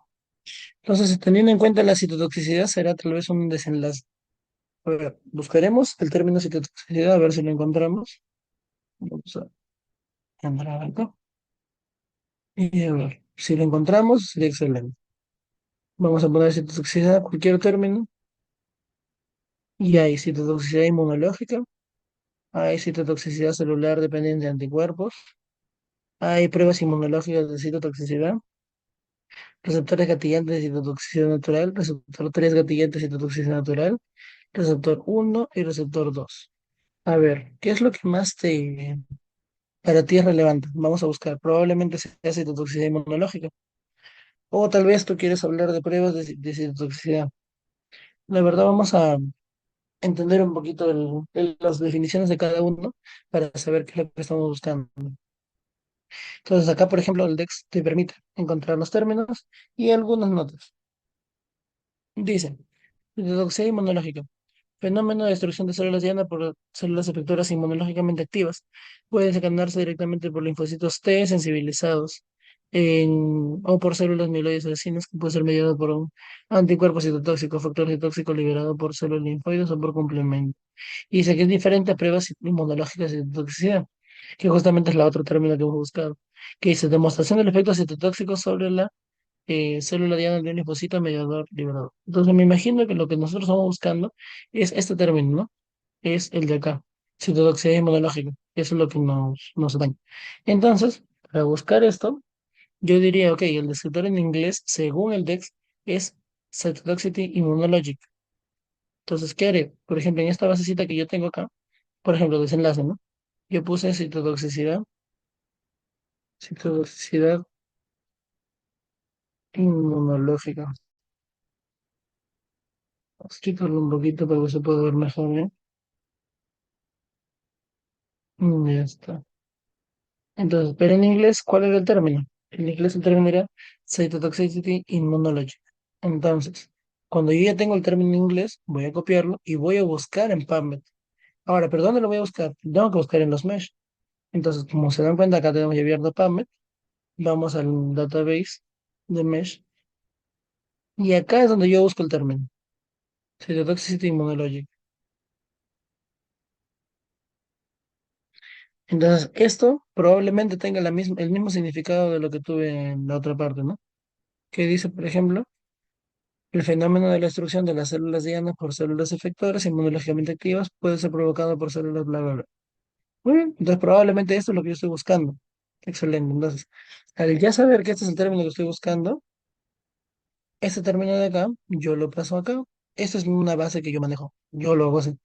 Entonces, teniendo en cuenta la citotoxicidad, será tal vez un desenlace. A ver, buscaremos el término citotoxicidad, a ver si lo encontramos. Vamos a entrar acá. Y a ver, si lo encontramos, sería excelente. Vamos a poner citotoxicidad, cualquier término. Y hay citotoxicidad inmunológica, hay citotoxicidad celular dependiente de anticuerpos, hay pruebas inmunológicas de citotoxicidad, receptores gatillantes de citotoxicidad natural, receptor 3 gatillantes de citotoxicidad natural, receptor uno y receptor 2. A ver, ¿qué es lo que más para ti es relevante? Vamos a buscar. Probablemente sea citotoxicidad inmunológica. O tal vez tú quieres hablar de pruebas de citotoxicidad. La verdad, vamos a entender un poquito las definiciones de cada uno para saber qué es lo que estamos buscando. Entonces, acá, por ejemplo, el DEX te permite encontrar los términos y algunas notas. Dice, citotoxicidad inmunológica. Fenómeno de destrucción de células diana por células efectoras inmunológicamente activas. Puede desencadenarse directamente por linfocitos T sensibilizados o por células mieloides asesinas, que puede ser mediado por un anticuerpo citotóxico, factor citóxico liberado por células linfoides o por complemento. Y dice que es diferente a pruebas inmunológicas de citotoxicidad, que justamente es la otra término que hemos buscado, que dice demostración del efecto citotóxico sobre la célula diana de un linfocito mediador liberador. Entonces me imagino que lo que nosotros estamos buscando es este término, ¿no? Es el de acá, citotoxicidad inmunológica. Eso es lo que nos daña. Entonces, para buscar esto, yo diría, ok, el descriptor en inglés, según el DEX, es Cytotoxicity Immunologic. Entonces, ¿qué haré? Por ejemplo, en esta basecita que yo tengo acá, por ejemplo, desenlace, ¿no? Yo puse citotoxicidad inmunológica. Escribirlo un poquito para que se pueda ver mejor, ¿eh? Ya está. Entonces, pero en inglés, ¿cuál era el término? En inglés el término era Cytotoxicity Immunology. Entonces, cuando yo ya tengo el término en inglés, voy a copiarlo y voy a buscar en PubMed. Ahora, ¿pero dónde lo voy a buscar? Tengo que buscar en los mesh. Entonces, como se dan cuenta, acá tenemos ya abierto PubMed. Vamos al database de mesh. Y acá es donde yo busco el término. Cytotoxicity Immunology. Entonces, esto probablemente tenga el mismo significado de lo que tuve en la otra parte, ¿no? Que dice, por ejemplo, el fenómeno de la destrucción de las células dianas por células efectoras inmunológicamente activas puede ser provocado por células bla, bla, bla. Muy bien, entonces probablemente esto es lo que yo estoy buscando. Excelente. Entonces, al ya saber que este es el término que estoy buscando, este término de acá, yo lo paso acá. Esta es una base que yo manejo. Yo lo hago así.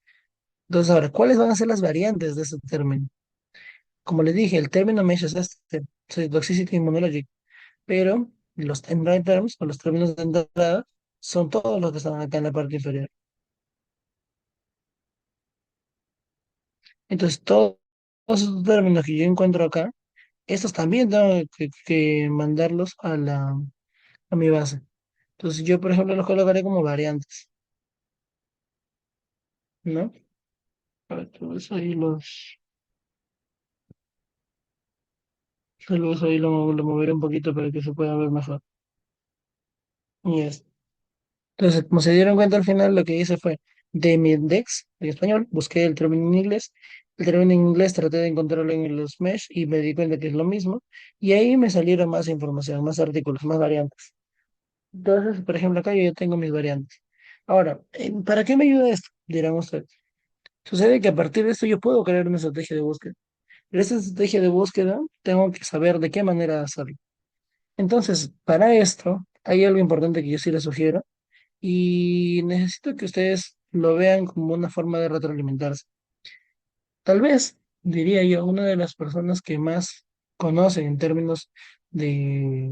Entonces, ahora, ¿cuáles van a ser las variantes de este término? Como les dije, el término mesh es este, toxicity immunology, pero los end terms o los términos de entrada son todos los que están acá en la parte inferior. Entonces, todos esos términos que yo encuentro acá, estos también tengo que mandarlos a mi base. Entonces, yo, por ejemplo, los colocaré como variantes, ¿no? A ver, tal vez ahí lo moveré un poquito para que se pueda ver mejor. Y ya. Entonces, como se dieron cuenta al final, lo que hice fue de mi index en español, busqué el término en inglés. El término en inglés traté de encontrarlo en los mesh y me di cuenta que es lo mismo. Y ahí me salieron más información, más artículos, más variantes. Entonces, por ejemplo, acá yo ya tengo mis variantes. Ahora, ¿para qué me ayuda esto? Dirán ustedes. Sucede que a partir de esto yo puedo crear una estrategia de búsqueda. Pero esta estrategia de búsqueda tengo que saber de qué manera hacerlo. Entonces, para esto, hay algo importante que yo sí les sugiero y necesito que ustedes lo vean como una forma de retroalimentarse. Tal vez, diría yo, una de las personas que más conocen en términos de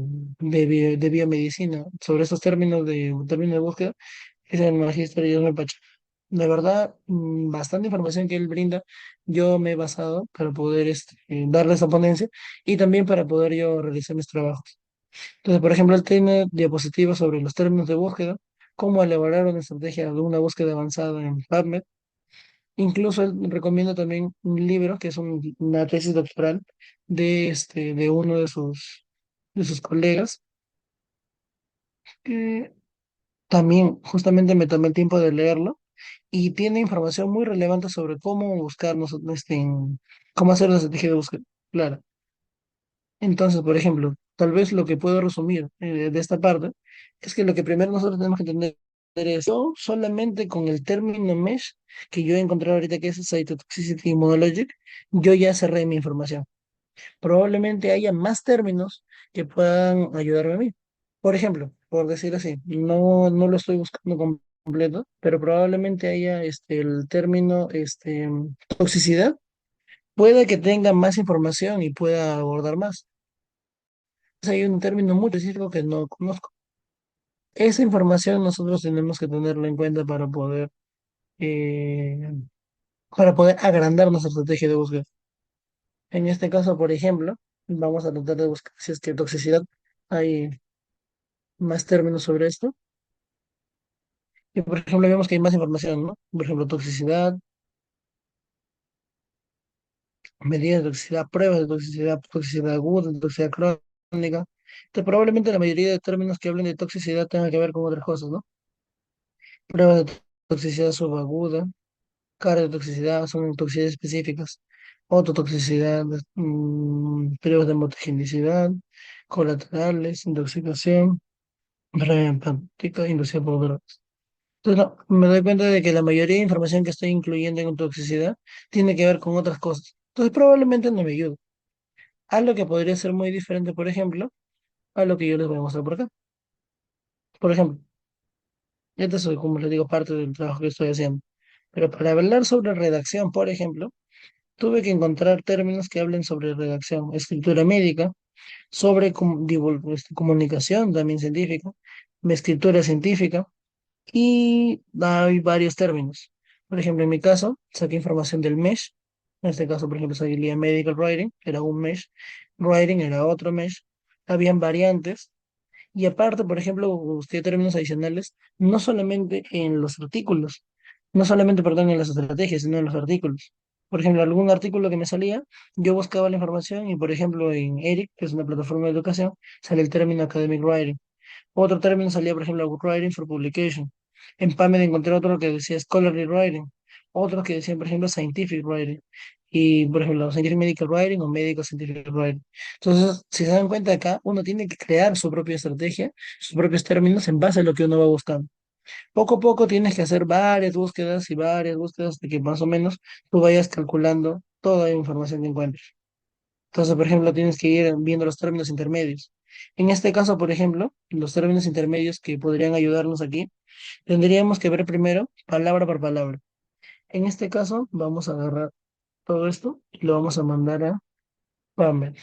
biomedicina sobre estos términos de búsqueda es el magíster Josme Pacha. De verdad, bastante información que él brinda, yo me he basado para poder darle esa ponencia y también para poder yo realizar mis trabajos. Entonces, por ejemplo, él tiene diapositivas sobre los términos de búsqueda, cómo elaborar una estrategia de una búsqueda avanzada en PubMed. Incluso él recomienda también un libro que es una tesis doctoral de uno de sus colegas, que también justamente me tomé el tiempo de leerlo y tiene información muy relevante sobre cómo buscarnos, cómo hacer la estrategia de búsqueda. Claro. Entonces, por ejemplo, tal vez lo que puedo resumir de esta parte es que lo que primero nosotros tenemos que entender es, yo solamente con el término mesh que yo he encontrado ahorita que es Cytotoxicity Immunologic, yo ya cerré mi información. Probablemente haya más términos que puedan ayudarme a mí. Por ejemplo, por decir así, no lo estoy buscando completo, pero probablemente haya el término toxicidad, puede que tenga más información y pueda abordar más. Hay un término muy específico que no conozco. Esa información nosotros tenemos que tenerla en cuenta eh, para poder agrandar nuestra estrategia de búsqueda. En este caso, por ejemplo, vamos a tratar de buscar si es que toxicidad hay más términos sobre esto. Y por ejemplo, vemos que hay más información, ¿no? Por ejemplo, toxicidad, medidas de toxicidad, pruebas de toxicidad, toxicidad aguda, toxicidad crónica. Entonces, probablemente la mayoría de términos que hablen de toxicidad tengan que ver con otras cosas, ¿no? Pruebas de toxicidad subaguda, cardiotoxicidad, son toxicidades específicas, ototoxicidad, periodos de mutagenicidad, colaterales, intoxicación, enfermedad hepática, inducida por drogas. Entonces, no, me doy cuenta de que la mayoría de información que estoy incluyendo en toxicidad tiene que ver con otras cosas. Entonces, probablemente no me ayude. Algo que podría ser muy diferente, por ejemplo, a lo que yo les voy a mostrar por acá. Por ejemplo, este es, como les digo, parte del trabajo que estoy haciendo. Pero para hablar sobre redacción, por ejemplo, tuve que encontrar términos que hablen sobre redacción, escritura médica, sobre comunicación también científica, escritura científica, y hay varios términos. Por ejemplo, en mi caso, saqué información del mesh. En este caso, por ejemplo, salía medical writing, era un mesh. Writing era otro mesh. Habían variantes. Y aparte, por ejemplo, busqué términos adicionales, no solamente en los artículos, no solamente, perdón, en las estrategias, sino en los artículos. Por ejemplo, algún artículo que me salía, yo buscaba la información y, por ejemplo, en ERIC, que es una plataforma de educación, sale el término academic writing. Otro término salía, por ejemplo, book writing for publication. En PubMed encontré otro que decía scholarly writing. Otros que decían, por ejemplo, scientific writing. Y, por ejemplo, scientific medical writing o medical scientific writing. Entonces, si se dan cuenta acá, uno tiene que crear su propia estrategia, sus propios términos en base a lo que uno va buscando. Poco a poco tienes que hacer varias búsquedas de que más o menos tú vayas calculando toda la información que encuentres. Entonces, por ejemplo, tienes que ir viendo los términos intermedios. En este caso, por ejemplo, los términos intermedios que podrían ayudarnos aquí, tendríamos que ver primero palabra por palabra. En este caso, vamos a agarrar todo esto y lo vamos a mandar a PubMed.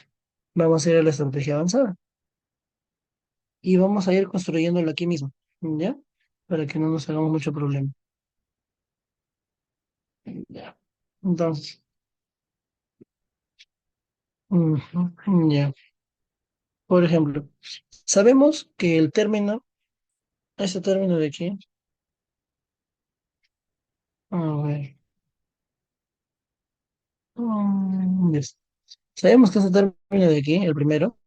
Vamos a ir a la estrategia avanzada y vamos a ir construyéndolo aquí mismo, ¿ya? Para que no nos hagamos mucho problema. Ya. Entonces, ya. Por ejemplo, sabemos que este término de aquí, a ver, yes. Sabemos que este término de aquí, el primero,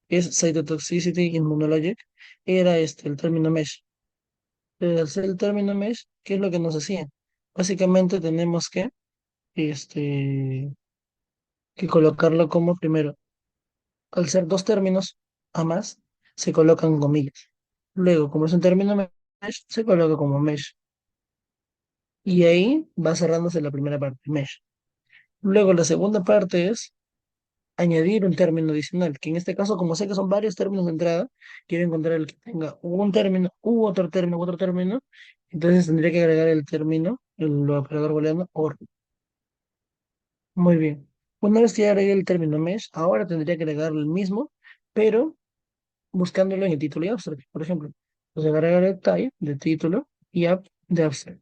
que es cytotoxicity immunologic, era el término mesh. Al ser el término mesh, ¿qué es lo que nos hacía? Básicamente tenemos este, que colocarlo como primero. Al ser dos términos a más, se colocan comillas. Luego, como es un término mesh, se coloca como mesh. Y ahí va cerrándose la primera parte, mesh. Luego, la segunda parte es añadir un término adicional, que en este caso, como sé que son varios términos de entrada, quiero encontrar el que tenga un término u otro término, entonces tendría que agregar el término, el operador booleano OR. Muy bien. Una vez que ya agregué el término mesh, ahora tendría que agregar el mismo, pero buscándolo en el título y abstract, por ejemplo. Entonces agregar el tag de título y app de abstract.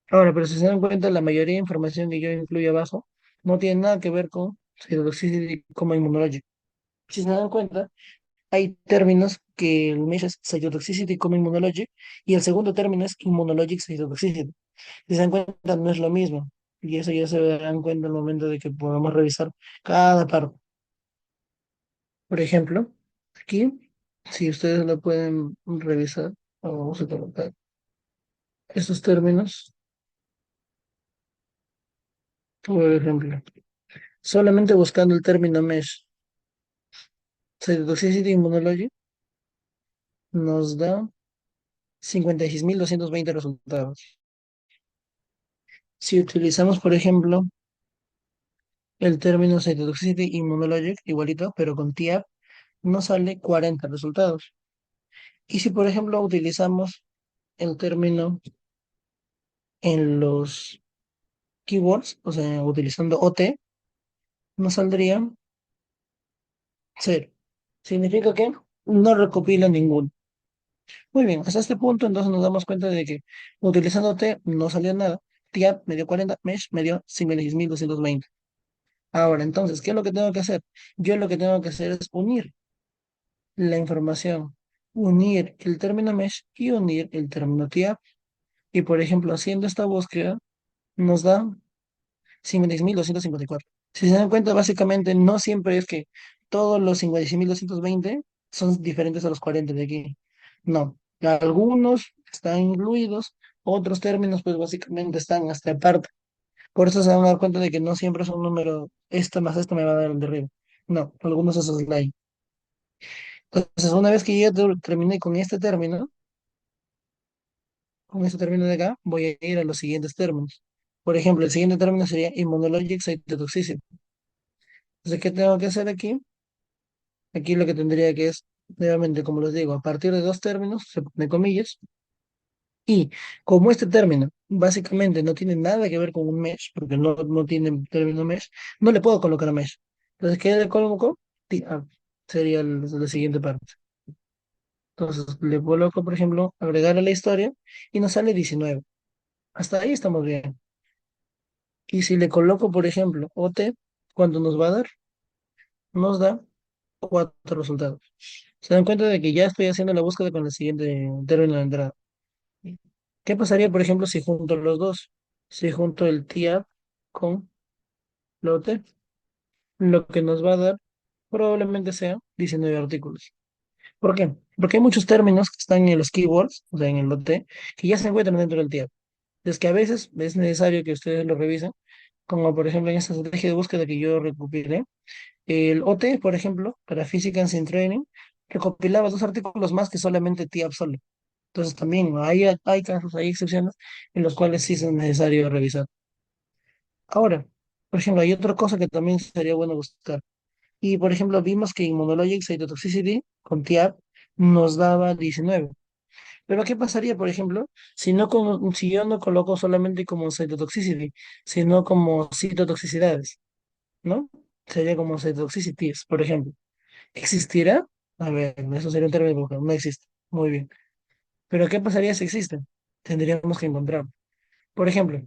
Ahora, pero si se dan cuenta, la mayoría de información que yo incluyo abajo no tiene nada que ver con cytotoxicity como inmunológico. Si se dan cuenta, hay términos que el mesh es cytotoxicity como immunologic y el segundo término es immunologic cytotoxicity. Si se dan cuenta, no es lo mismo. Y eso ya se darán cuenta al momento de que podamos revisar cada parte. Por ejemplo, aquí, si ustedes lo pueden revisar, vamos a colocar estos términos, por ejemplo, solamente buscando el término mesh, cytotoxicity immunology, nos da 56.220 resultados. Si utilizamos, por ejemplo, el término cytotoxicity immunologic, igualito, pero con TIAP, nos sale 40 resultados. Y si, por ejemplo, utilizamos el término en los keywords, o sea, utilizando OT, nos saldría cero. Significa que no recopila ninguno. Muy bien, hasta este punto entonces nos damos cuenta de que utilizando OT no salió nada. TIAP me dio 40, Mesh me dio 56.220. Ahora, entonces, ¿qué es lo que tengo que hacer? Yo lo que tengo que hacer es unir la información, unir el término mesh y unir el término TIAP. Y por ejemplo, haciendo esta búsqueda, nos da 56.254. Si se dan cuenta, básicamente no siempre es que todos los 56.220 son diferentes a los 40 de aquí. No, algunos están incluidos, otros términos pues básicamente están hasta aparte. Por eso se van a dar cuenta de que no siempre es un número, esta más esta me va a dar el de arriba. No, algunos esos slide. Entonces, una vez que ya terminé con este término de acá, voy a ir a los siguientes términos. Por ejemplo, el siguiente término sería immunologic cytotoxicity. Entonces, ¿qué tengo que hacer aquí? Aquí lo que tendría que es, nuevamente, como les digo, a partir de dos términos, se pone comillas, y como este término básicamente no tiene nada que ver con un mesh, porque no tiene término mesh, no le puedo colocar mesh. Entonces, ¿qué le coloco? Sería la siguiente parte. Entonces, le coloco, por ejemplo, agregar a la historia y nos sale 19. Hasta ahí estamos bien. Y si le coloco, por ejemplo, OT, ¿cuánto nos va a dar? Nos da cuatro resultados. Se dan cuenta de que ya estoy haciendo la búsqueda con el siguiente término de entrada. ¿Qué pasaría, por ejemplo, si junto los dos? Si junto el TIAP con la OT, lo que nos va a dar probablemente sea 19 artículos. ¿Por qué? Porque hay muchos términos que están en los keywords, o sea, en el OT, que ya se encuentran dentro del TIAP. Es que a veces es necesario que ustedes lo revisen, como por ejemplo en esta estrategia de búsqueda que yo recopilé. El OT, por ejemplo, para Physics in Training, recopilaba dos artículos más que solamente TIAP solo. Entonces también hay casos, hay excepciones en los cuales sí es necesario revisar. Ahora, por ejemplo, hay otra cosa que también sería bueno buscar. Y por ejemplo, vimos que Immunologic Cytotoxicity con TIAP nos daba 19. Pero ¿qué pasaría, por ejemplo, si yo no coloco solamente como cytotoxicity, sino como citotoxicidades, ¿no? Sería como cytotoxicities, por ejemplo. ¿Existirá? A ver, eso sería un término que no existe. Muy bien. Pero ¿qué pasaría si existen? Tendríamos que encontrar. Por ejemplo,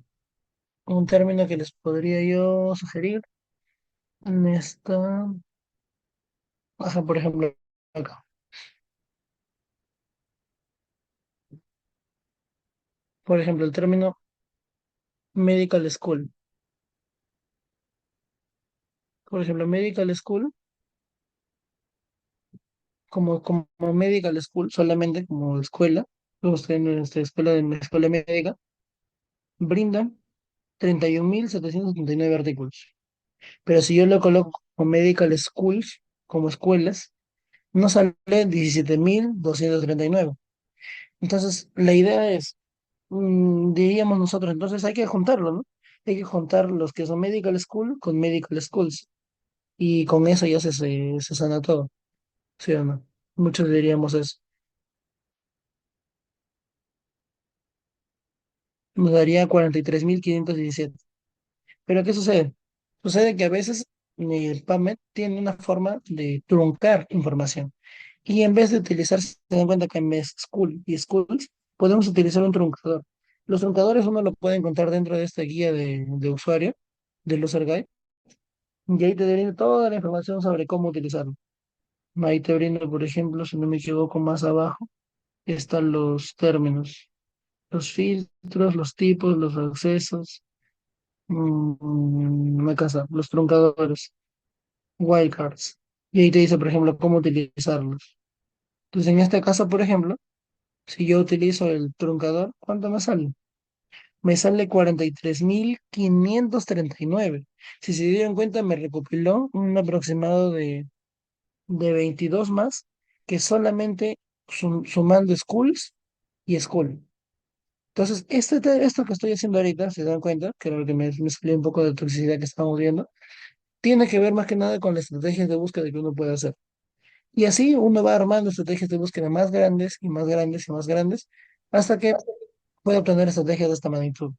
un término que les podría yo sugerir está, ajá, por ejemplo, acá. Por ejemplo, el término medical school. Por ejemplo, medical school, como medical school, solamente como escuela, usted en nuestra escuela de una escuela médica, brindan 31.779 artículos. Pero si yo lo coloco como medical schools, como escuelas, nos sale 17.239. Entonces, la idea es, diríamos nosotros, entonces hay que juntarlo, ¿no? Hay que juntar los que son medical school con medical schools. Y con eso ya se sana todo, ¿sí o no? Muchos diríamos eso. Nos daría 43.517. Pero ¿qué sucede? Sucede que a veces el PubMed tiene una forma de truncar información. Y en vez de utilizar, se dan cuenta que en vez de school y schools, podemos utilizar un truncador. Los truncadores uno lo puede encontrar dentro de esta guía de usuario, del user guide, y ahí te viene toda la información sobre cómo utilizarlo. Ahí te brindo, por ejemplo, si no me equivoco, más abajo están los términos, los filtros, los tipos, los accesos, me casa, los truncadores, wildcards. Y ahí te dice, por ejemplo, cómo utilizarlos. Entonces, en este caso, por ejemplo, si yo utilizo el truncador, ¿cuánto me sale? Me sale 43.539. Si se dieron cuenta, me recopiló un aproximado de 22 más que solamente sumando schools y school. Entonces, esto que estoy haciendo ahorita, se dan cuenta, que era lo que me salió un poco de toxicidad que estábamos viendo, tiene que ver más que nada con las estrategias de búsqueda que uno puede hacer. Y así uno va armando estrategias de búsqueda más grandes y más grandes y más grandes hasta que pueda obtener estrategias de esta magnitud.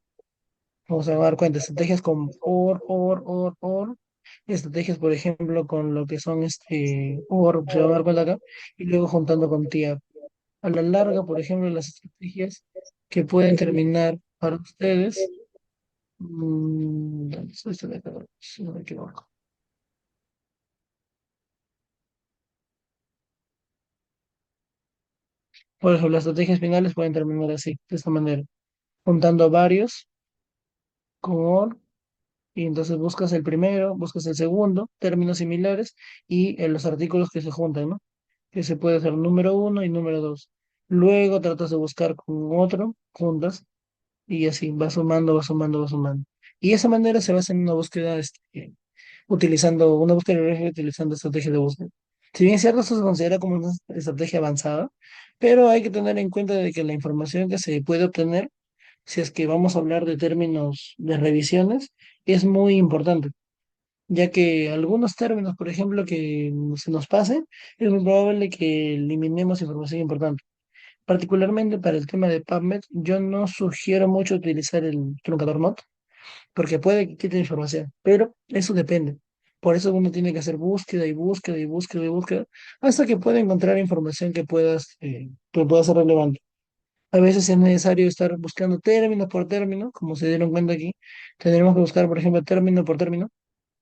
Vamos a dar cuenta, estrategias con OR, estrategias, por ejemplo, con lo que son OR, se va a dar cuenta acá, y luego juntando con TIAP. A la larga, por ejemplo, las estrategias que pueden terminar para ustedes, ¿dónde está este de acá? Si no me equivoco. Por ejemplo, las estrategias finales pueden terminar así, de esta manera, juntando varios con OR. Y entonces buscas el primero, buscas el segundo, términos similares y los artículos que se juntan, ¿no? Que se puede hacer número uno y número dos. Luego tratas de buscar con otro, juntas, y así va sumando, va sumando, va sumando. Y de esa manera se va haciendo una búsqueda, utilizando una búsqueda bibliográfica utilizando estrategias de búsqueda. Si bien es cierto, esto se considera como una estrategia avanzada, pero hay que tener en cuenta de que la información que se puede obtener, si es que vamos a hablar de términos de revisiones, es muy importante, ya que algunos términos, por ejemplo, que se nos pasen, es muy probable que eliminemos información importante. Particularmente para el tema de PubMed, yo no sugiero mucho utilizar el truncador NOT, porque puede que quite información, pero eso depende. Por eso uno tiene que hacer búsqueda y búsqueda y búsqueda y búsqueda hasta que pueda encontrar información que pueda ser relevante. A veces es necesario estar buscando término por término, como se dieron cuenta aquí. Tendremos que buscar, por ejemplo, término por término.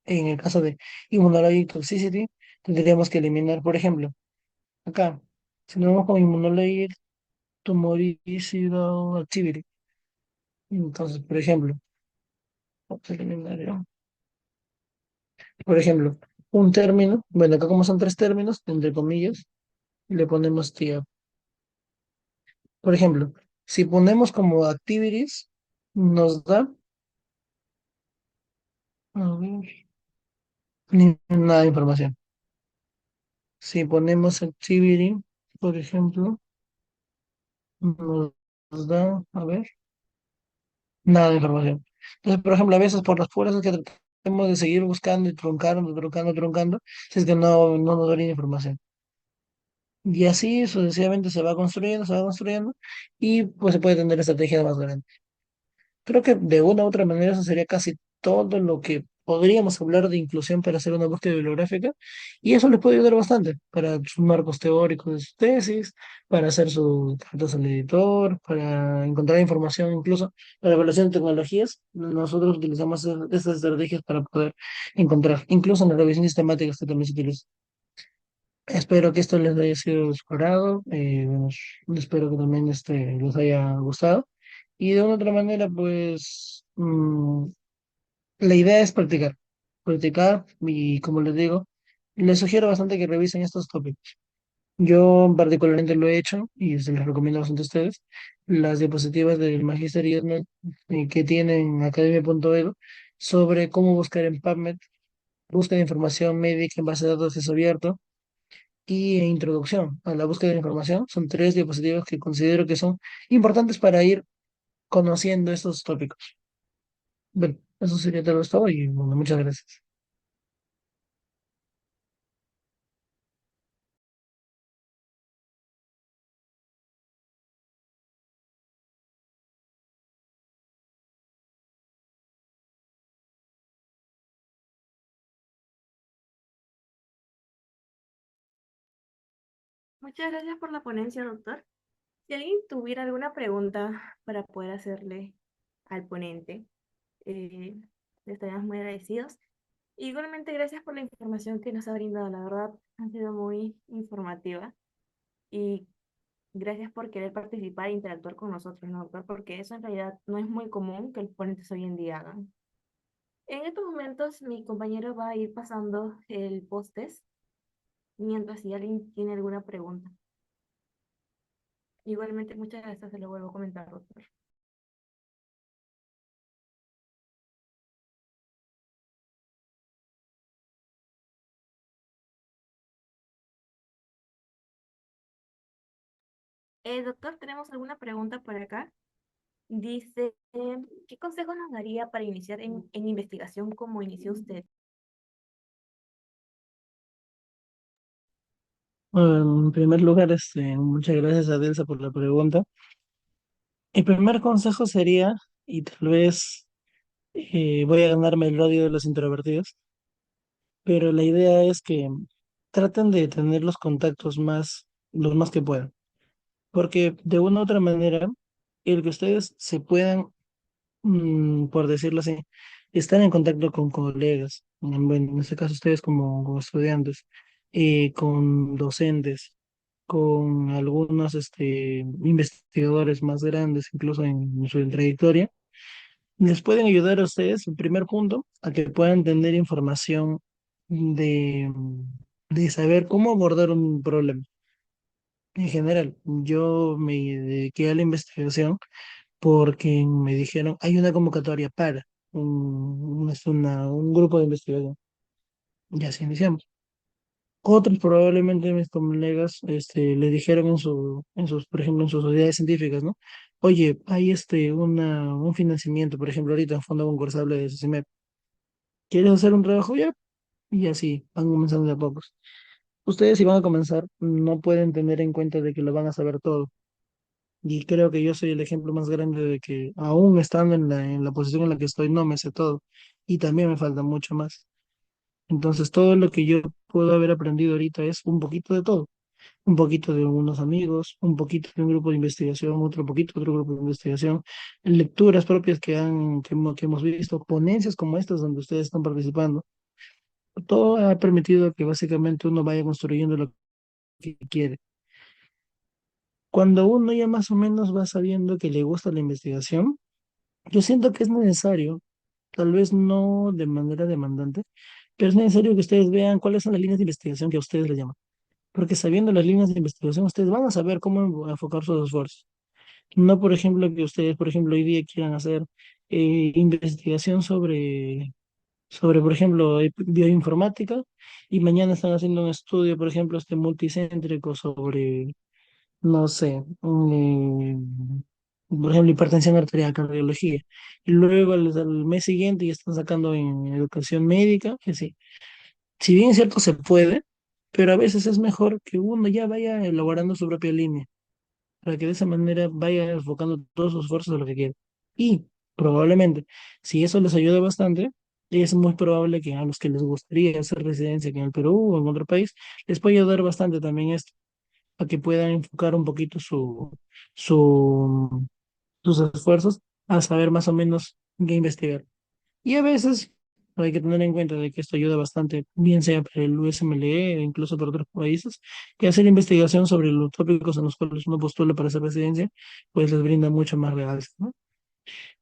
En el caso de Immunologic Toxicity, tendríamos que eliminar, por ejemplo, acá, si nos vamos con Immunologic Tumoricidal Activity. Entonces, por ejemplo, vamos a eliminar, ¿no? Por ejemplo, un término, bueno, acá como son tres términos, entre comillas, le ponemos TIA. Por ejemplo, si ponemos como activities, nos da, a ver, ni nada de información. Si ponemos activity, por ejemplo, nos da, a ver, nada de información. Entonces, por ejemplo, a veces por las puras es que tratamos de seguir buscando y truncando, truncando, truncando, si es que no nos da ni información. Y así sucesivamente se va construyendo, y pues se puede tener estrategias más grandes. Creo que de una u otra manera eso sería casi todo lo que podríamos hablar de inclusión para hacer una búsqueda bibliográfica, y eso les puede ayudar bastante para sus marcos teóricos de sus tesis, para hacer sus cartas al editor, para encontrar información incluso para evaluación de tecnologías. Nosotros utilizamos estas estrategias para poder encontrar, incluso en la revisión sistemática que también se utiliza. Espero que esto les haya sido de su agrado, bueno, espero que también les haya gustado. Y de una otra manera, pues la idea es practicar. Practicar y como les digo, les sugiero bastante que revisen estos tópicos. Yo particularmente lo he hecho y se les recomiendo bastante a ustedes. Las diapositivas del Magister y ESNET que tienen academia.edu sobre cómo buscar en PubMed, búsqueda de información médica en base de datos de acceso abierto y introducción a la búsqueda de información. Son tres diapositivas que considero que son importantes para ir conociendo estos tópicos. Bueno, eso sería todo y bueno, muchas gracias. Muchas gracias por la ponencia, doctor. Si alguien tuviera alguna pregunta para poder hacerle al ponente, eh, le estaríamos muy agradecidos. Igualmente, gracias por la información que nos ha brindado. La verdad, ha sido muy informativa. Y gracias por querer participar e interactuar con nosotros, ¿no, doctor? Porque eso en realidad no es muy común que los ponentes hoy en día hagan. En estos momentos, mi compañero va a ir pasando el post-test mientras si alguien tiene alguna pregunta. Igualmente, muchas gracias, se lo vuelvo a comentar, doctor. Doctor, tenemos alguna pregunta por acá. Dice, ¿qué consejo nos daría para iniciar en investigación como inició usted? Bueno, en primer lugar, muchas gracias a Delsa por la pregunta. El primer consejo sería, y tal vez voy a ganarme el odio de los introvertidos, pero la idea es que traten de tener los contactos los más que puedan, porque de una u otra manera, el que ustedes se puedan, por decirlo así, estar en contacto con colegas, bueno, en este caso ustedes como estudiantes, con docentes, con algunos investigadores más grandes, incluso en su trayectoria, les pueden ayudar a ustedes, el primer punto, a que puedan tener información de, de saber cómo abordar un problema. En general, yo me dediqué a la investigación porque me dijeron, hay una convocatoria para un grupo de investigación. Y así iniciamos. Otros probablemente mis colegas le dijeron por ejemplo, en sus sociedades científicas, ¿no? Oye, hay un financiamiento, por ejemplo, ahorita en Fondo Concursable de SCIMEP. ¿Quieres hacer un trabajo ya? Y así, van comenzando de a pocos. Ustedes si van a comenzar, no pueden tener en cuenta de que lo van a saber todo. Y creo que yo soy el ejemplo más grande de que aún estando en la posición en la que estoy, no me sé todo. Y también me falta mucho más. Entonces, todo lo que yo puedo haber aprendido ahorita es un poquito de todo. Un poquito de unos amigos, un poquito de un grupo de investigación, otro poquito, otro grupo de investigación, lecturas propias que hemos visto, ponencias como estas donde ustedes están participando. Todo ha permitido que básicamente uno vaya construyendo lo que quiere. Cuando uno ya más o menos va sabiendo que le gusta la investigación, yo siento que es necesario, tal vez no de manera demandante, pero es necesario que ustedes vean cuáles son las líneas de investigación que a ustedes les llaman. Porque sabiendo las líneas de investigación, ustedes van a saber cómo enfocar sus esfuerzos. No, por ejemplo, que ustedes, por ejemplo, hoy día quieran hacer investigación por ejemplo, bioinformática y mañana están haciendo un estudio, por ejemplo, multicéntrico sobre, no sé, por ejemplo, hipertensión arterial, cardiología. Y luego al mes siguiente ya están sacando en educación médica, que sí. Si bien es cierto, se puede, pero a veces es mejor que uno ya vaya elaborando su propia línea para que de esa manera vaya enfocando todos sus esfuerzos a lo que quiere. Y probablemente, si eso les ayuda bastante, es muy probable que a los que les gustaría hacer residencia aquí en el Perú o en otro país, les puede ayudar bastante también esto, a que puedan enfocar un poquito su, sus esfuerzos a saber más o menos qué investigar. Y a veces hay que tener en cuenta de que esto ayuda bastante, bien sea para el USMLE e incluso para otros países, que hacer investigación sobre los tópicos en los cuales uno postula para esa residencia, pues les brinda mucho más realce, ¿no?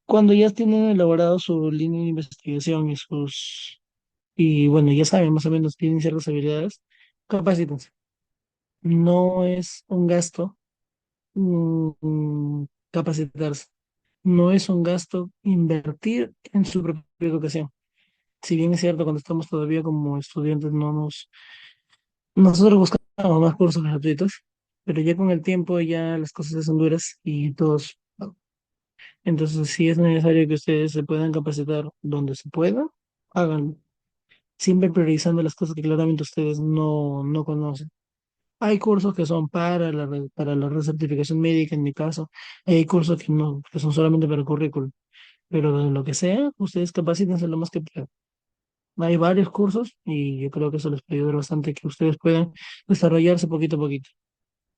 Cuando ya tienen elaborado su línea de investigación y bueno, ya saben, más o menos tienen ciertas habilidades, capacítense. No es un gasto capacitarse, no es un gasto invertir en su propia educación. Si bien es cierto, cuando estamos todavía como estudiantes, nosotros buscamos más cursos gratuitos, pero ya con el tiempo ya las cosas se hacen duras y todos, ¿no? Entonces sí es necesario que ustedes se puedan capacitar donde se pueda, háganlo, siempre priorizando las cosas que claramente ustedes no conocen. Hay cursos que son para la recertificación médica, en mi caso, hay cursos que no, que son solamente para currículum, pero de lo que sea, ustedes capacítense lo más que puedan. Hay varios cursos y yo creo que eso les puede ayudar bastante que ustedes puedan desarrollarse poquito a poquito.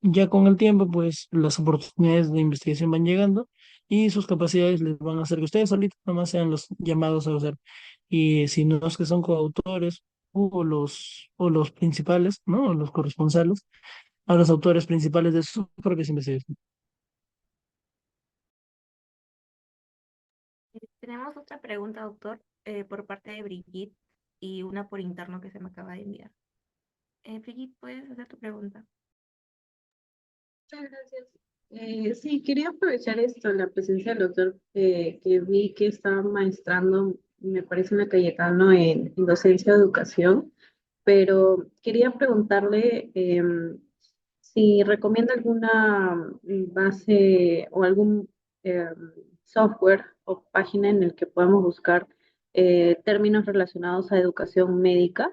Ya con el tiempo, pues las oportunidades de investigación van llegando y sus capacidades les van a hacer que ustedes solitos nomás sean los llamados a hacer y si no es que son coautores o los principales, ¿no? O los corresponsales, a los autores principales de sus propias investigaciones. Tenemos otra pregunta, doctor, por parte de Brigitte y una por interno que se me acaba de enviar. Brigitte, ¿puedes hacer tu pregunta? Muchas gracias. Sí, quería aprovechar esto, la presencia del doctor que vi que está maestrando, me parece una Cayetano en docencia de educación, pero quería preguntarle si recomienda alguna base o algún software o página en el que podamos buscar términos relacionados a educación médica,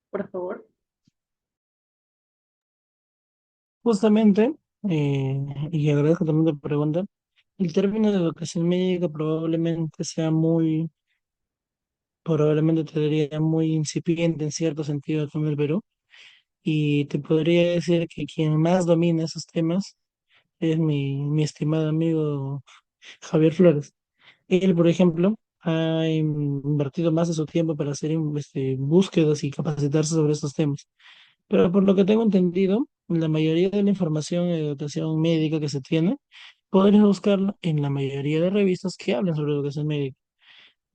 por favor. Justamente, y agradezco también tu pregunta, el término de educación médica probablemente te diría muy incipiente en cierto sentido aquí en el Perú, y te podría decir que quien más domina esos temas es mi estimado amigo Javier Flores. Él, por ejemplo, ha invertido más de su tiempo para hacer búsquedas y capacitarse sobre estos temas. Pero por lo que tengo entendido, la mayoría de la información de educación médica que se tiene, podrías buscarla en la mayoría de revistas que hablan sobre educación médica.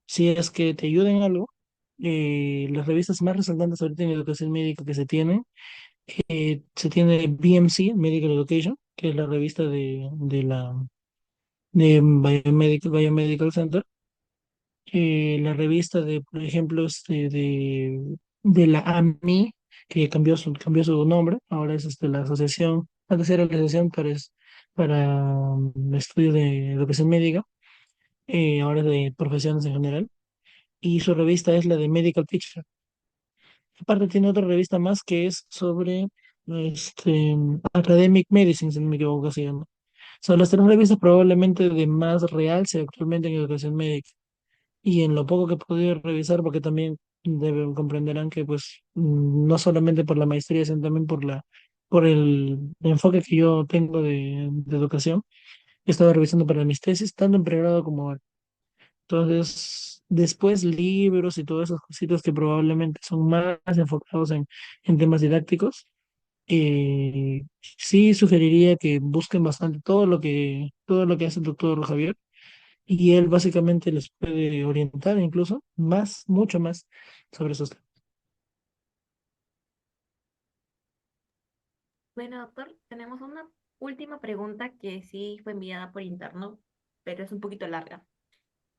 Si es que te ayudan en algo, las revistas más resaltantes ahorita en educación médica que se tiene BMC, Medical Education, que es la revista de Biomedical Center, la revista por ejemplo, de la AMI, que cambió su nombre, ahora es la asociación, antes era la asociación para estudio de educación médica, ahora es de profesiones en general, y su revista es la de Medical Picture. Aparte tiene otra revista más que es sobre este, Academic Medicine, si no me equivoco, se llama. Son las tres revistas probablemente de más realce actualmente en educación médica. Y en lo poco que he podido revisar, porque también comprenderán que pues no solamente por la maestría, sino también por el enfoque que yo tengo de educación, he estado revisando para mis tesis, tanto en pregrado como ahora. Entonces, después libros y todas esas cositas que probablemente son más enfocados en temas didácticos, sí sugeriría que busquen bastante todo lo que hace el doctor Javier, y él básicamente les puede orientar incluso más, mucho más sobre esos temas. Bueno, doctor, tenemos una última pregunta que sí fue enviada por interno, pero es un poquito larga.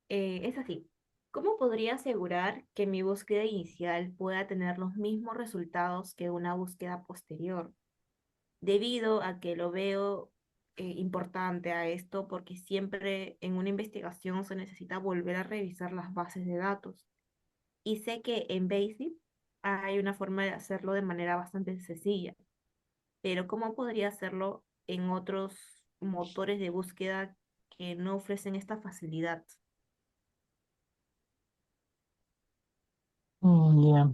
Es así. ¿Cómo podría asegurar que mi búsqueda inicial pueda tener los mismos resultados que una búsqueda posterior? Debido a que lo veo importante a esto, porque siempre en una investigación se necesita volver a revisar las bases de datos. Y sé que en Basic hay una forma de hacerlo de manera bastante sencilla, pero ¿cómo podría hacerlo en otros motores de búsqueda que no ofrecen esta facilidad? Ya.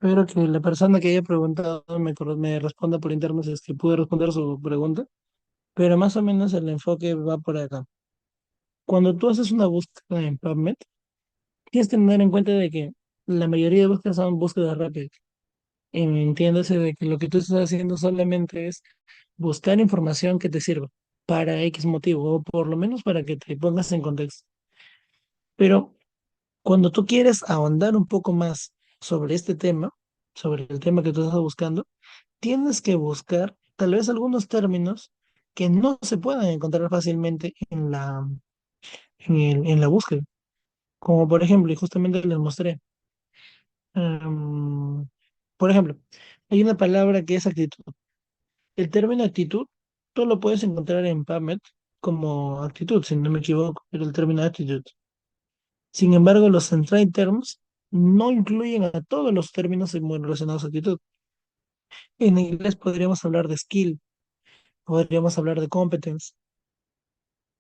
Espero que la persona que haya preguntado me responda por interno si es que pude responder su pregunta, pero más o menos el enfoque va por acá. Cuando tú haces una búsqueda en PubMed, tienes que tener en cuenta de que la mayoría de búsquedas son búsquedas rápidas. Entiéndase de que lo que tú estás haciendo solamente es buscar información que te sirva para X motivo, o por lo menos para que te pongas en contexto. Pero cuando tú quieres ahondar un poco más sobre este tema, sobre el tema que tú estás buscando, tienes que buscar tal vez algunos términos que no se puedan encontrar fácilmente en la búsqueda. Como por ejemplo, y justamente les mostré, em, por ejemplo, hay una palabra que es actitud. El término actitud, tú lo puedes encontrar en PubMed como actitud, si no me equivoco, era el término attitude. Sin embargo, los central terms no incluyen a todos los términos muy relacionados a actitud. En inglés podríamos hablar de skill, podríamos hablar de competence,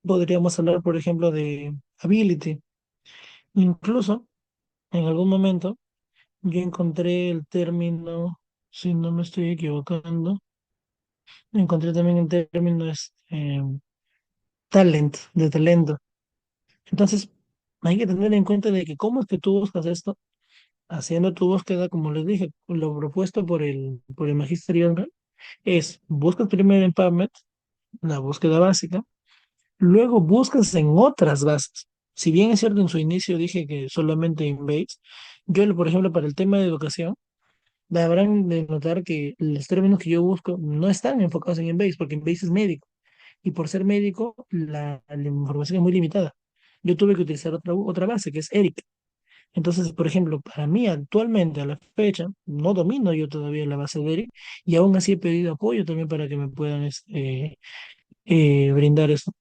podríamos hablar, por ejemplo, de ability. Incluso, en algún momento, yo encontré el término, si no me estoy equivocando, encontré también el término talent, de talento. Entonces, hay que tener en cuenta de que cómo es que tú buscas esto, haciendo tu búsqueda, como les dije, lo propuesto por el Magister Journal, es buscas primero en PubMed, la búsqueda básica, luego buscas en otras bases. Si bien es cierto, en su inicio dije que solamente en Base, yo, por ejemplo, para el tema de educación, habrán de notar que los términos que yo busco no están enfocados en Embase, porque Embase es médico. Y por ser médico, la información es muy limitada. Yo tuve que utilizar otra base, que es ERIC. Entonces, por ejemplo, para mí actualmente, a la fecha, no domino yo todavía la base de ERIC y aún así he pedido apoyo también para que me puedan brindar eso.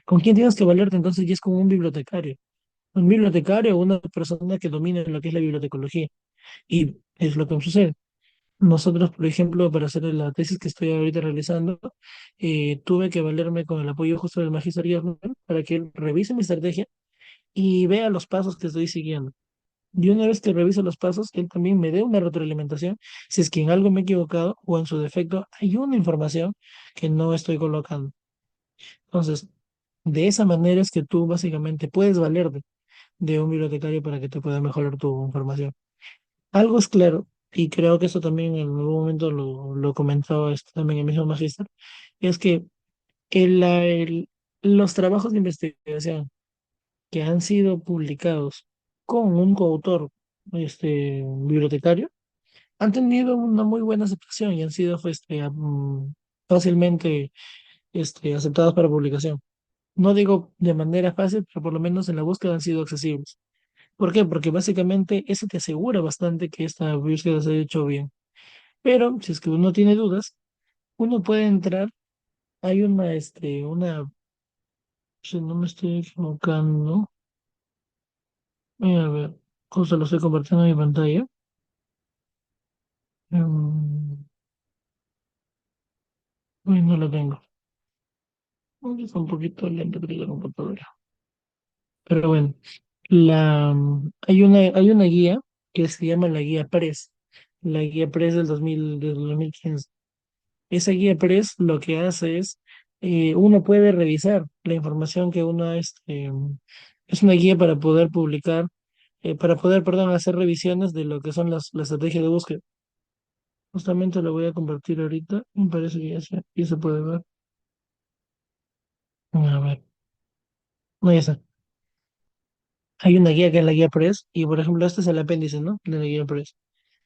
¿Con quién tienes que valerte entonces? Ya es con un bibliotecario. Un bibliotecario o una persona que domine lo que es la bibliotecología. Y es lo que me sucede. Nosotros, por ejemplo, para hacer la tesis que estoy ahorita realizando, tuve que valerme con el apoyo justo del Magister Guillermo para que él revise mi estrategia y vea los pasos que estoy siguiendo. Y una vez que revise los pasos, él también me dé una retroalimentación si es que en algo me he equivocado o en su defecto hay una información que no estoy colocando. Entonces, de esa manera es que tú básicamente puedes valerte de un bibliotecario para que te pueda mejorar tu información. Algo es claro, y creo que eso también en algún momento lo comentaba también el mismo magíster, es que los trabajos de investigación que han sido publicados con un coautor bibliotecario han tenido una muy buena aceptación y han sido fácilmente aceptados para publicación. No digo de manera fácil, pero por lo menos en la búsqueda han sido accesibles. ¿Por qué? Porque básicamente eso te asegura bastante que esta búsqueda se ha hecho bien. Pero si es que uno tiene dudas, uno puede entrar. Hay si no me estoy equivocando, a ver, justo lo estoy compartiendo en mi pantalla. Uy, no lo tengo. Uy, está un poquito lento creo la computadora. Pero bueno, hay una guía que se llama la guía PRES del 2015. Esa guía PRES lo que hace es, uno puede revisar la información que uno es una guía para poder publicar, para poder, perdón, hacer revisiones de lo que son la estrategia de búsqueda. Justamente lo voy a compartir ahorita, me parece que ya se puede ver. A ver, no, ya está. Hay una guía que es la guía PRES y, por ejemplo, este es el apéndice, ¿no? De la guía PRES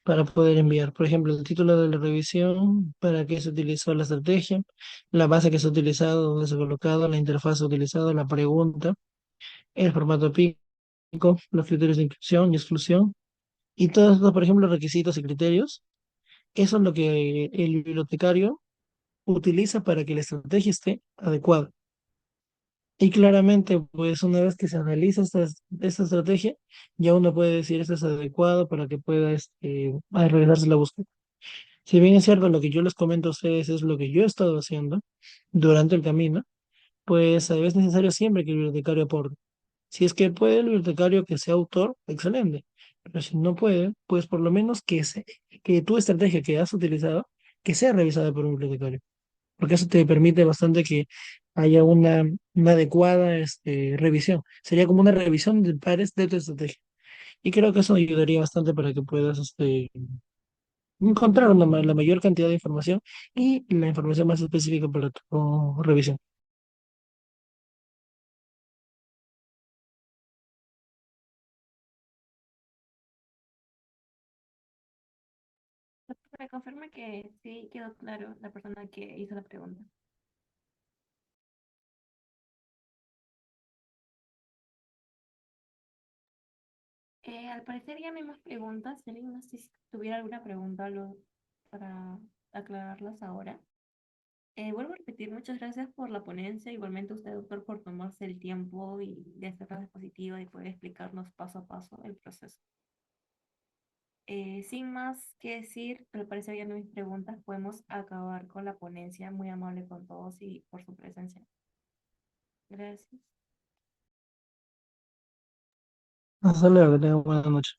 para poder enviar. Por ejemplo, el título de la revisión, para qué se utilizó la estrategia, la base que se ha utilizado, dónde se ha colocado, la interfaz utilizada, la pregunta, el formato pico, los criterios de inclusión y exclusión, y todos estos, por ejemplo, requisitos y criterios. Eso es lo que el bibliotecario utiliza para que la estrategia esté adecuada. Y claramente, pues una vez que se analiza esta estrategia, ya uno puede decir esto es adecuado para que pueda realizarse la búsqueda. Si bien es cierto, lo que yo les comento a ustedes es lo que yo he estado haciendo durante el camino, pues es necesario siempre que el bibliotecario aporte. Si es que puede el bibliotecario que sea autor, excelente. Pero si no puede, pues por lo menos que tu estrategia que has utilizado, que sea revisada por un bibliotecario. Porque eso te permite bastante que haya una adecuada revisión. Sería como una revisión de pares de tu estrategia. Y creo que eso ayudaría bastante para que puedas encontrar la mayor cantidad de información y la información más específica para tu revisión. Me confirma que sí quedó claro la persona que hizo la pregunta. Al parecer ya no hay más preguntas. Si alguien más tuviera alguna pregunta para aclararlas ahora. Vuelvo a repetir, muchas gracias por la ponencia. Igualmente usted, doctor, por tomarse el tiempo y de hacerla expositiva y poder explicarnos paso a paso el proceso. Sin más que decir, al parecer ya no hay preguntas. Podemos acabar con la ponencia. Muy amable con todos y por su presencia. Gracias. Hasta luego, que tengan buena noche.